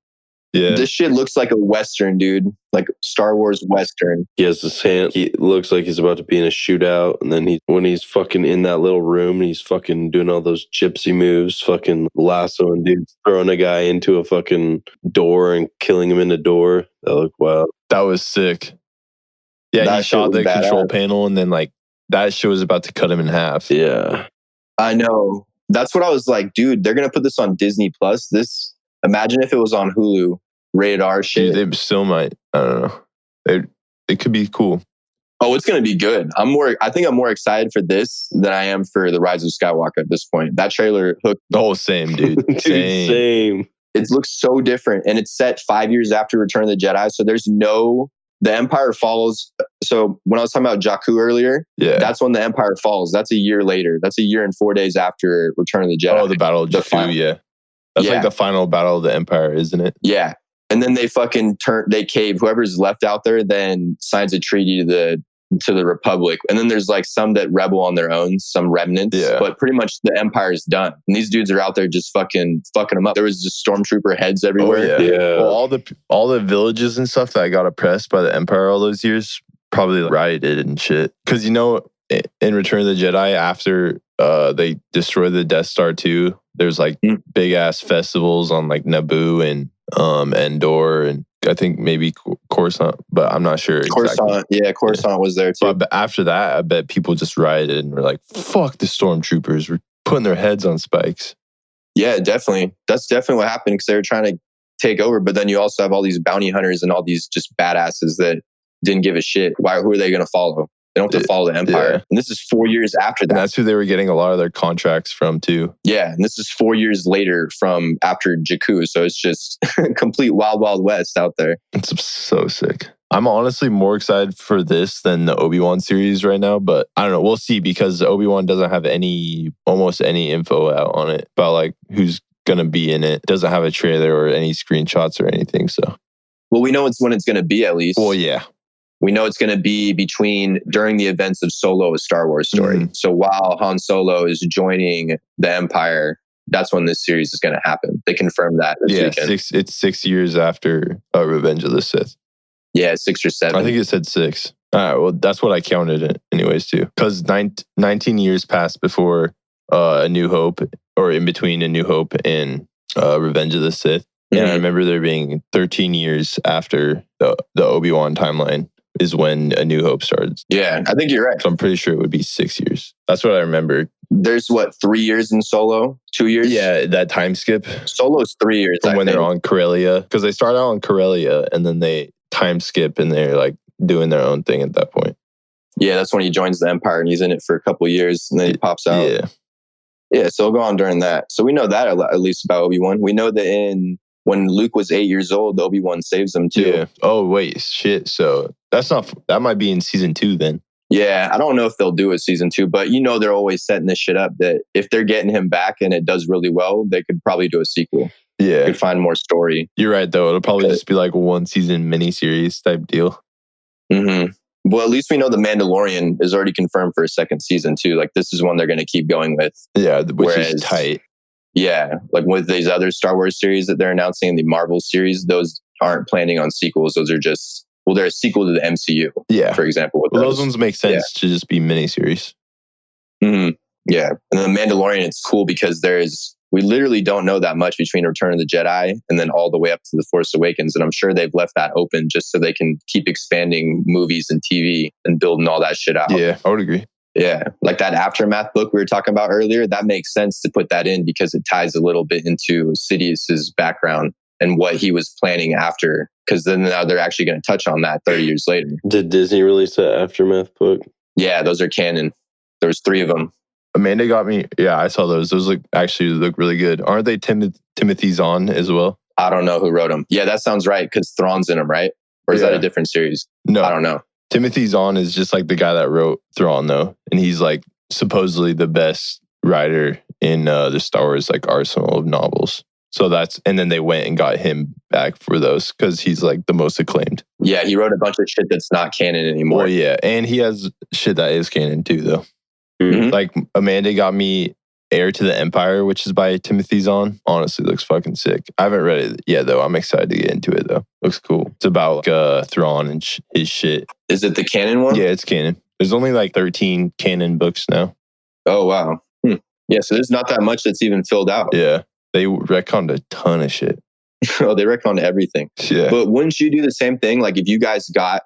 Yeah. This shit looks like a Western, dude. Like Star Wars Western. He has his hand. He looks like he's about to be in a shootout. And then when he's fucking in that little room, he's fucking doing all those gypsy moves, fucking lassoing dudes, throwing a guy into a fucking door and killing him in the door. That looked wild. That was sick. Yeah, That he shot the control panel and then like that shit was about to cut him in half. Yeah. I know. That's what I was like, dude, they're going to put this on Disney Plus. Imagine if it was on Hulu, rated R shit. Dude, they still might. I don't know. It could be cool. Oh, it's going to be good. I think I'm more excited for this than I am for The Rise of Skywalker at this point. That trailer hooked. Oh, same, dude. Dude, same. It looks so different. And it's set 5 years after Return of the Jedi. So the Empire falls. So when I was talking about Jakku earlier, yeah, that's when the Empire falls. That's a year later. That's a year and 4 days after Return of the Jedi. Oh, the Battle of Jakku, yeah. That's like the final battle of the Empire, isn't it? Yeah. And then they fucking they cave. Whoever's left out there then signs a treaty to the Republic. And then there's like some that rebel on their own, some remnants. Yeah. But pretty much the Empire's done. And these dudes are out there just fucking them up. There was just stormtrooper heads everywhere. Oh, yeah. Well, all the villages and stuff that got oppressed by the Empire all those years probably rioted and shit. Because in Return of the Jedi, after they destroyed the Death Star 2, there's like big ass festivals on like Naboo and Endor and I think maybe Coruscant, but I'm not sure. Coruscant, exactly. Coruscant was there too. But after that, I bet people just rioted and were like, "Fuck the stormtroopers! We're putting their heads on spikes." Yeah, definitely. That's definitely what happened because they were trying to take over. But then you also have all these bounty hunters and all these just badasses that didn't give a shit. Who are they going to follow? They don't have to follow the Empire. Yeah. And this is 4 years after that. And that's who they were getting a lot of their contracts from too. Yeah. And this is 4 years later from after Jakku. So it's just complete wild, wild west out there. It's so sick. I'm honestly more excited for this than the Obi-Wan series right now. But I don't know. We'll see because Obi-Wan doesn't have almost any info out on it about like who's going to be in it. Doesn't have a trailer or any screenshots or anything. So, well, we know it's when it's going to be at least. Well, yeah. We know it's going to be during the events of Solo, a Star Wars story. Mm-hmm. So while Han Solo is joining the Empire, that's when this series is going to happen. They confirmed that this weekend. It's 6 years after Revenge of the Sith. Yeah, 6 or 7. I think it said 6. All right, well, that's what I counted it anyways too. Because 19 years passed before A New Hope, or in between A New Hope and Revenge of the Sith. Mm-hmm. And I remember there being 13 years after the Obi-Wan timeline is when A New Hope started. Yeah, I think you're right. So I'm pretty sure it would be 6 years. That's what I remember. There's 3 years in Solo? 2 years? Yeah, that time skip. Solo's 3 years. From when they're on Corellia. Because they start out on Corellia and then they time skip and they're like doing their own thing at that point. Yeah, that's when he joins the Empire and he's in it for a couple of years and then he pops out. Yeah. Yeah, so it'll go on during that. So we know that at least about Obi-Wan. We know that when Luke was 8 years old, Obi-Wan saves him too. Yeah. Oh, wait, shit. So that might be in season 2 then. Yeah, I don't know if they'll do a season 2, but they're always setting this shit up that if they're getting him back and it does really well, they could probably do a sequel. Yeah. They could find more story. You're right, though. It'll probably just be like a 1 season miniseries type deal. Mm-hmm. Well, at least we know The Mandalorian is already confirmed for a second season too. Like this is one they're going to keep going with. Yeah, which is tight. Yeah, like with these other Star Wars series that they're announcing, the Marvel series, those aren't planning on sequels. Those are just, they're a sequel to the MCU. Yeah. For example. Those ones make sense to just be miniseries. Mm-hmm. Yeah. And then The Mandalorian, it's cool because we literally don't know that much between Return of the Jedi and then all the way up to The Force Awakens. And I'm sure they've left that open just so they can keep expanding movies and TV and building all that shit out. Yeah, I would agree. Yeah. Like that Aftermath book we were talking about earlier, that makes sense to put that in because it ties a little bit into Sidious's background and what he was planning after. Because then now they're actually going to touch on that 30 years later. Did Disney release that Aftermath book? Yeah, those are canon. There was 3 of them. Amanda got me. Yeah, I saw those. Those actually look really good. Aren't they Timothy Zahn as well? I don't know who wrote them. Yeah, that sounds right, because Thrawn's in them, right? Or is that a different series? No. I don't know. Timothy Zahn is just like the guy that wrote Thrawn, though. And he's like supposedly the best writer in the Star Wars like arsenal of novels. So and then they went and got him back for those because he's like the most acclaimed. Yeah, he wrote a bunch of shit that's not canon anymore. Well, yeah. And he has shit that is canon too, though. Mm-hmm. Like Amanda got me Heir to the Empire, which is by Timothy Zahn. Honestly, looks fucking sick. I haven't read it yet, though. I'm excited to get into it, though. Looks cool. It's about Thrawn and his shit. Is it the canon one? Yeah, it's canon. There's only like 13 canon books now. Oh, wow. Yeah, so there's not that much that's even filled out. Yeah. They retconned a ton of shit. Oh, they retconned everything. Yeah. But wouldn't you do the same thing? Like if you guys got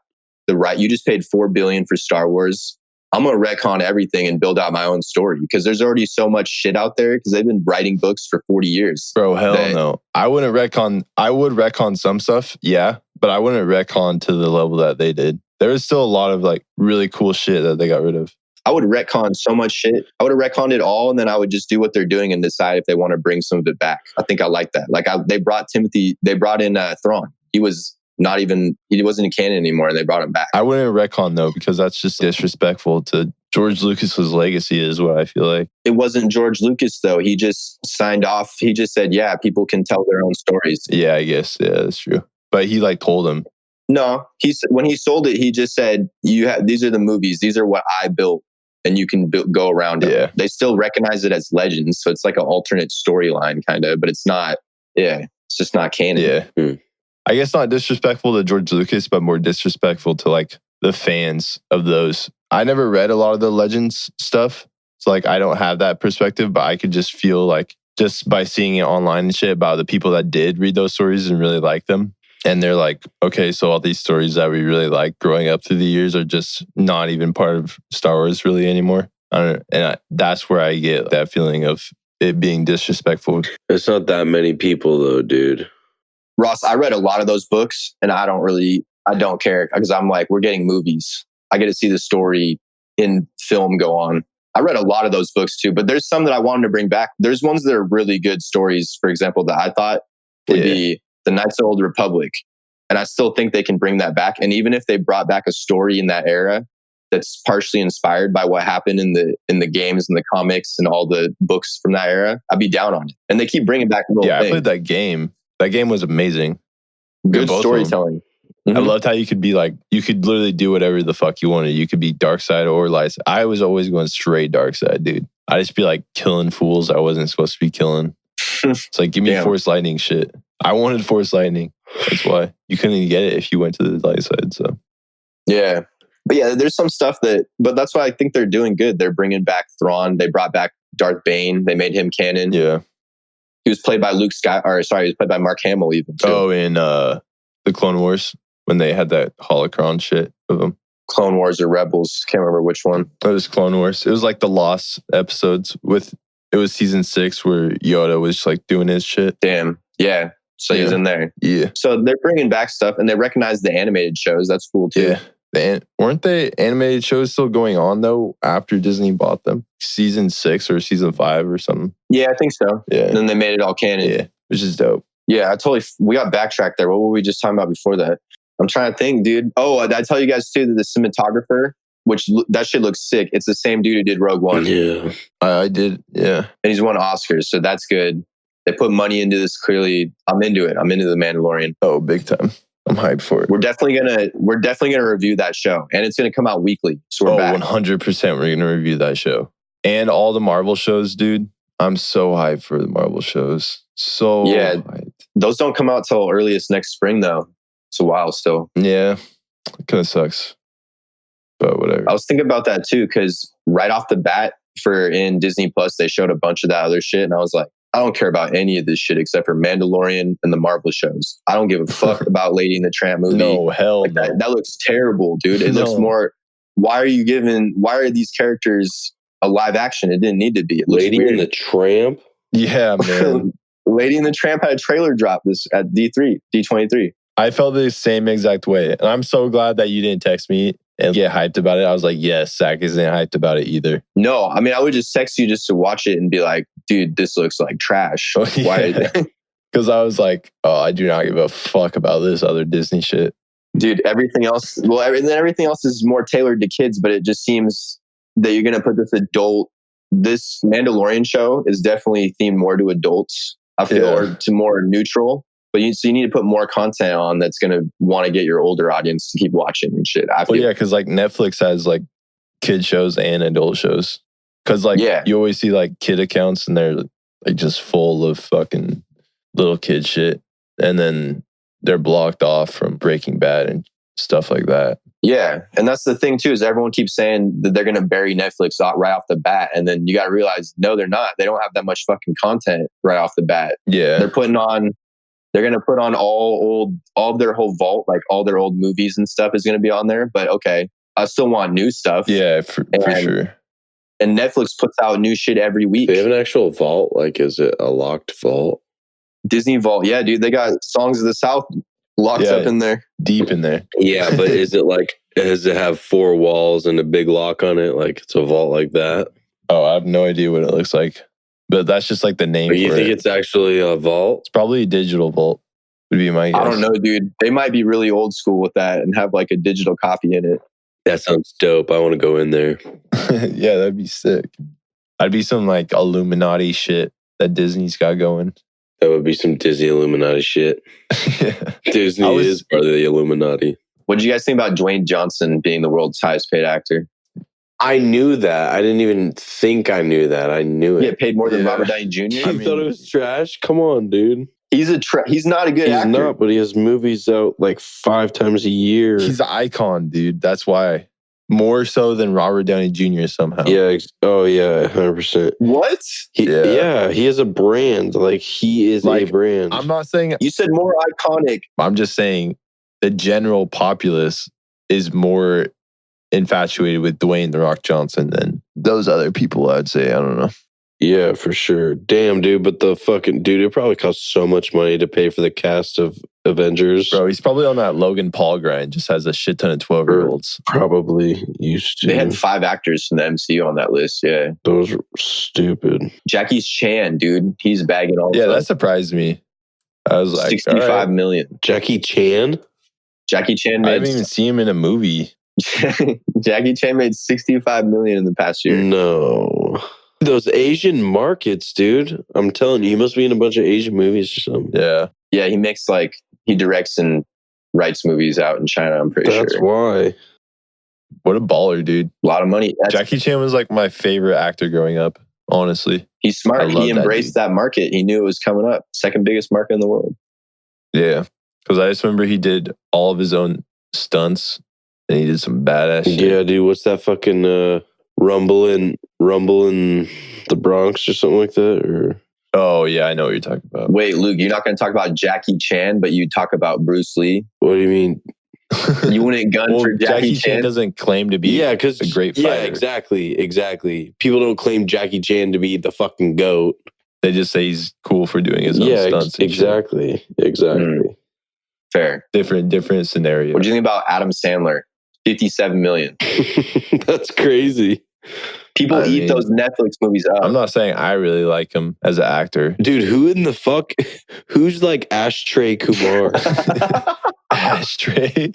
the right, you just paid $4 billion for Star Wars. I'm going to retcon everything and build out my own story because there's already so much shit out there because they've been writing books for 40 years. Bro, hell no. I would retcon some stuff, yeah, but I wouldn't retcon to the level that they did. There is still a lot of like really cool shit that they got rid of. I would retcon so much shit. I would have retconned it all and then I would just do what they're doing and decide if they want to bring some of it back. I think I like that. Like they brought in Thrawn. He wasn't in canon anymore and they brought him back. I wouldn't retcon though because that's just disrespectful to George Lucas's legacy is what I feel like. It wasn't George Lucas though. He just signed off. He just said, yeah, people can tell their own stories. Yeah, I guess. Yeah, that's true. But he like told him. No, when he sold it, he just said, these are the movies. These are what I built and you can go around it. Yeah. They still recognize it as legends. So it's like an alternate storyline kind of, but it's not, it's just not canon. Yeah. I guess not disrespectful to George Lucas, but more disrespectful to like the fans of those. I never read a lot of the Legends stuff. So like I don't have that perspective, but I could just feel like just by seeing it online and shit about the people that did read those stories and really like them. And they're like, okay, so all these stories that we really like growing up through the years are just not even part of Star Wars really anymore. That's where I get that feeling of it being disrespectful. It's not that many people though, dude. Ross, I read a lot of those books and I don't care because I'm like, we're getting movies. I get to see the story in film go on. I read a lot of those books too, but there's some that I wanted to bring back. There's ones that are really good stories, for example, that I thought would be the Knights of the Old Republic. And I still think they can bring that back. And even if they brought back a story in that era that's partially inspired by what happened in the games and the comics and all the books from that era, I'd be down on it. And they keep bringing back little things. I played that game. That game was amazing. Good storytelling. I loved how you could be like, you could literally do whatever the fuck you wanted. You could be dark side or light side. I was always going straight dark side, dude. I just be like killing fools I wasn't supposed to be killing. It's like, give me Force Lightning shit. I wanted Force Lightning. That's why. You couldn't even get it if you went to the light side, so. Yeah. But yeah, there's some stuff but that's why I think they're doing good. They're bringing back Thrawn. They brought back Darth Bane. They made him canon. Yeah. He was played by he was played by Mark Hamill even too. Oh, in the Clone Wars when they had that holocron shit of him. Clone Wars or Rebels. Can't remember which one. It was Clone Wars. It was like the Lost episodes it was season 6 where Yoda was like doing his shit. Damn. Yeah. So he's in there. Yeah. So they're bringing back stuff and they recognize the animated shows. That's cool too. Yeah. Weren't the animated shows still going on though after Disney bought them? Season 6 or season 5 or something? Yeah, I think so. Yeah. And then they made it all canon. Yeah, which is dope. Yeah, we got backtracked there. What were we just talking about before that? I'm trying to think, dude. Oh, did I tell you guys too that the cinematographer, that shit looks sick. It's the same dude who did Rogue One. Yeah. I did, yeah. And he's won Oscars, so that's good. They put money into this. Clearly, I'm into it. I'm into The Mandalorian. Oh, big time. I'm hyped for it. We're definitely gonna review that show, and it's gonna come out weekly. So we're back. 100%. We're gonna review that show and all the Marvel shows, dude. I'm so hyped for the Marvel shows. So hyped. Those don't come out till earliest next spring, though. It's a while still. Yeah, it kind of sucks, but whatever. I was thinking about that too because right off the bat, in Disney Plus, they showed a bunch of that other shit, and I was like, I don't care about any of this shit except for Mandalorian and the Marvel shows. I don't give a fuck about Lady and the Tramp movie. No, hell no. That looks terrible, dude. It looks more, why are these characters a live action? It didn't need to be. It looks Lady weird. and the Tramp? Yeah, man. Lady and the Tramp had a trailer drop this at D23. I felt the same exact way. And I'm so glad that you didn't text me and get hyped about it. I was like, yes, Zach isn't hyped about it either. No, I mean, I would just text you just to watch it and be like, dude, this looks like trash. Oh, yeah. Why? Because I was like, oh, I do not give a fuck about this other Disney shit. Dude, everything else, everything else is more tailored to kids, but it just seems that you're going to put this Mandalorian show is definitely themed more to adults, I feel, or to more neutral. But you need to put more content on that's going to want to get your older audience to keep watching and shit. I feel. Well, yeah, because like Netflix has like kid shows and adult shows. Because like you always see like kid accounts and they're like just full of fucking little kid shit. And then they're blocked off from Breaking Bad and stuff like that. Yeah. And that's the thing too, is everyone keeps saying that they're going to bury Netflix right off the bat. And then you got to realize, no, they're not. They don't have that much fucking content right off the bat. Yeah. They're going to put on all of their whole vault, like all their old movies and stuff is going to be on there. But okay, I still want new stuff. Yeah, for sure. And Netflix puts out new shit every week. They have an actual vault? Like, is it a locked vault? Disney Vault. Yeah, dude. They got Songs of the South locked up in there. Deep in there. Yeah, but is it like, does it have 4 walls and a big lock on it? Like it's a vault like that? Oh, I have no idea what it looks like. But that's just like the name for it. You think it's actually a vault? It's probably a digital vault, would be my guess. I don't know, dude. They might be really old school with that and have like a digital copy in it. That sounds dope. I want to go in there. Yeah, that'd be sick. I'd be some like Illuminati shit that Disney's got going. That would be some Disney Illuminati shit. Yeah. Disney is part of the Illuminati. What did you guys think about Dwayne Johnson being the world's highest paid actor? I knew that. I didn't even think I knew that. I knew it. He get paid more than Robert Downey Jr.? I thought it was trash. Come on, dude. He's not a good actor. He's not, but he has movies out like 5 times a year. He's an icon, dude. That's why. More so than Robert Downey Jr. somehow. Yeah. Oh, yeah. 100%. What? Yeah. He has a brand. Like, he is a brand. I'm not saying... You said more iconic. I'm just saying the general populace is more infatuated with Dwayne "The Rock" Johnson than those other people, I'd say. I don't know. Yeah, for sure. Damn, dude. But the fucking... Dude, it probably costs so much money to pay for the cast of Avengers. Bro, he's probably on that Logan Paul grind. Just has a shit ton of 12-year-olds. Probably used to. They had 5 actors from the MCU on that list, yeah. Those are stupid. Jackie Chan, dude. He's bagging all Yeah, that surprised me. I was like, 65 million. Jackie Chan? Jackie Chan I haven't even seen him in a movie. Jackie Chan made 65 million in the past year. No. Those Asian markets, dude. I'm telling you, he must be in a bunch of Asian movies or something. Yeah. Yeah, he directs and writes movies out in China, I'm pretty sure. That's why. What a baller, dude. A lot of money. Jackie Chan was like my favorite actor growing up, honestly. He's smart. He embraced that market. He knew it was coming up. Second biggest market in the world. Yeah. Because I just remember he did all of his own stunts and he did some badass shit. Yeah, dude. What's that fucking Rumble in the Bronx or something like that? Or oh, yeah, I know what you're talking about. Wait, Luke, you're not going to talk about Jackie Chan, but you talk about Bruce Lee? What do you mean? You wouldn't gun for Jackie Chan? Doesn't claim to be a great fighter. Yeah, exactly. People don't claim Jackie Chan to be the fucking GOAT. They just say he's cool for doing his own stunts. Exactly. Fair. Different scenario. What do you think about Adam Sandler? 57 million. That's crazy. People eat those Netflix movies up. I'm not saying I really like him as an actor. Dude, who's like Ashtray Kumar? Ashtray?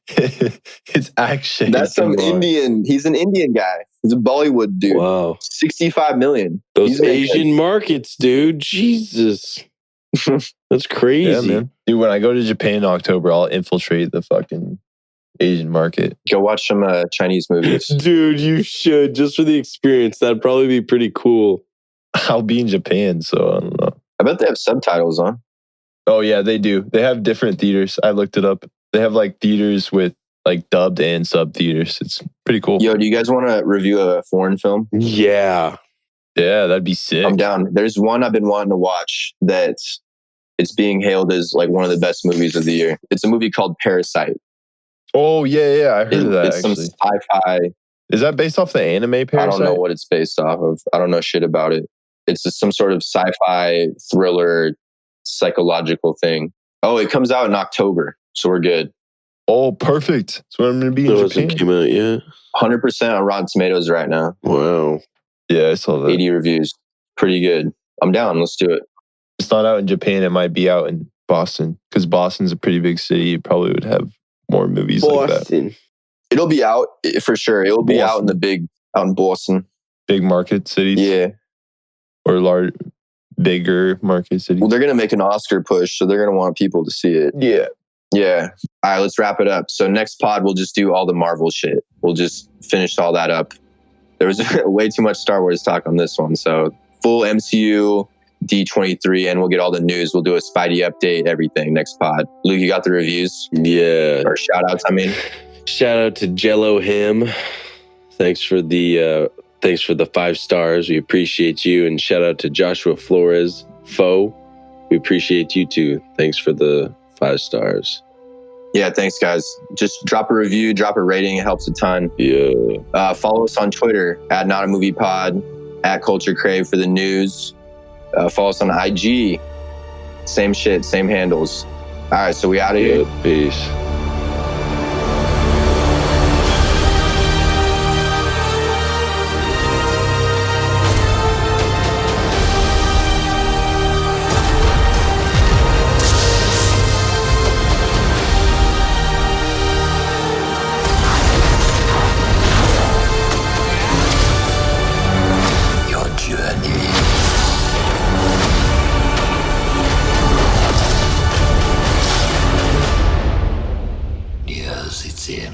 It's Akshay. That's some Indian. He's an Indian guy. He's a Bollywood dude. Wow. 65 million. Those Asian markets, dude. Jesus. That's crazy. Yeah, man. Dude, when I go to Japan in October, I'll infiltrate the fucking Asian market. Go watch some Chinese movies. Dude, you should. Just for the experience. That'd probably be pretty cool. I'll be in Japan, so I don't know. I bet they have subtitles on. Oh, yeah, they do. They have different theaters. I looked it up. They have like theaters with like dubbed and sub theaters. It's pretty cool. Yo, do you guys want to review a foreign film? Yeah. Yeah, that'd be sick. I'm down. There's one I've been wanting to watch that it's being hailed as like one of the best movies of the year. It's a movie called Parasite. Oh, yeah. I heard of that, it's actually. some sci-fi. Is that based off the anime Parasite? I don't know what it's based off of. I don't know shit about it. It's some sort of sci-fi thriller psychological thing. Oh, it comes out in October, so we're good. Oh, perfect. So I'm going to be in Japan. It came out yet? 100% on Rotten Tomatoes right now. Wow. Yeah, I saw that. 80 reviews. Pretty good. I'm down. Let's do it. It's not out in Japan. It might be out in Boston because Boston's a pretty big city. It probably would have more movies like that. It'll be out for sure. It'll be out in out in Boston. Big market cities? Yeah. Or bigger market cities? Well, they're going to make an Oscar push, so they're going to want people to see it. Yeah. Yeah. All right, let's wrap it up. So next pod, we'll just do all the Marvel shit. We'll just finish all that up. There was way too much Star Wars talk on this one. So full MCU, D23, and we'll get all the news. We'll do a Spidey update, everything next pod. Luke, you got the reviews? Yeah. Or shout outs, I mean. Shout out to Jello Him. Thanks for the 5 stars. We appreciate you. And shout out to Joshua Flores, Foe. We appreciate you too. Thanks for the 5 stars. Yeah, thanks, guys. Just drop a review, drop a rating. It helps a ton. Yeah. Follow us on Twitter at Not a Movie Pod, at Culture Crave for the news. Follow us on IG. Same shit, same handles. All right, so we out of here. Peace. Yes, it's in.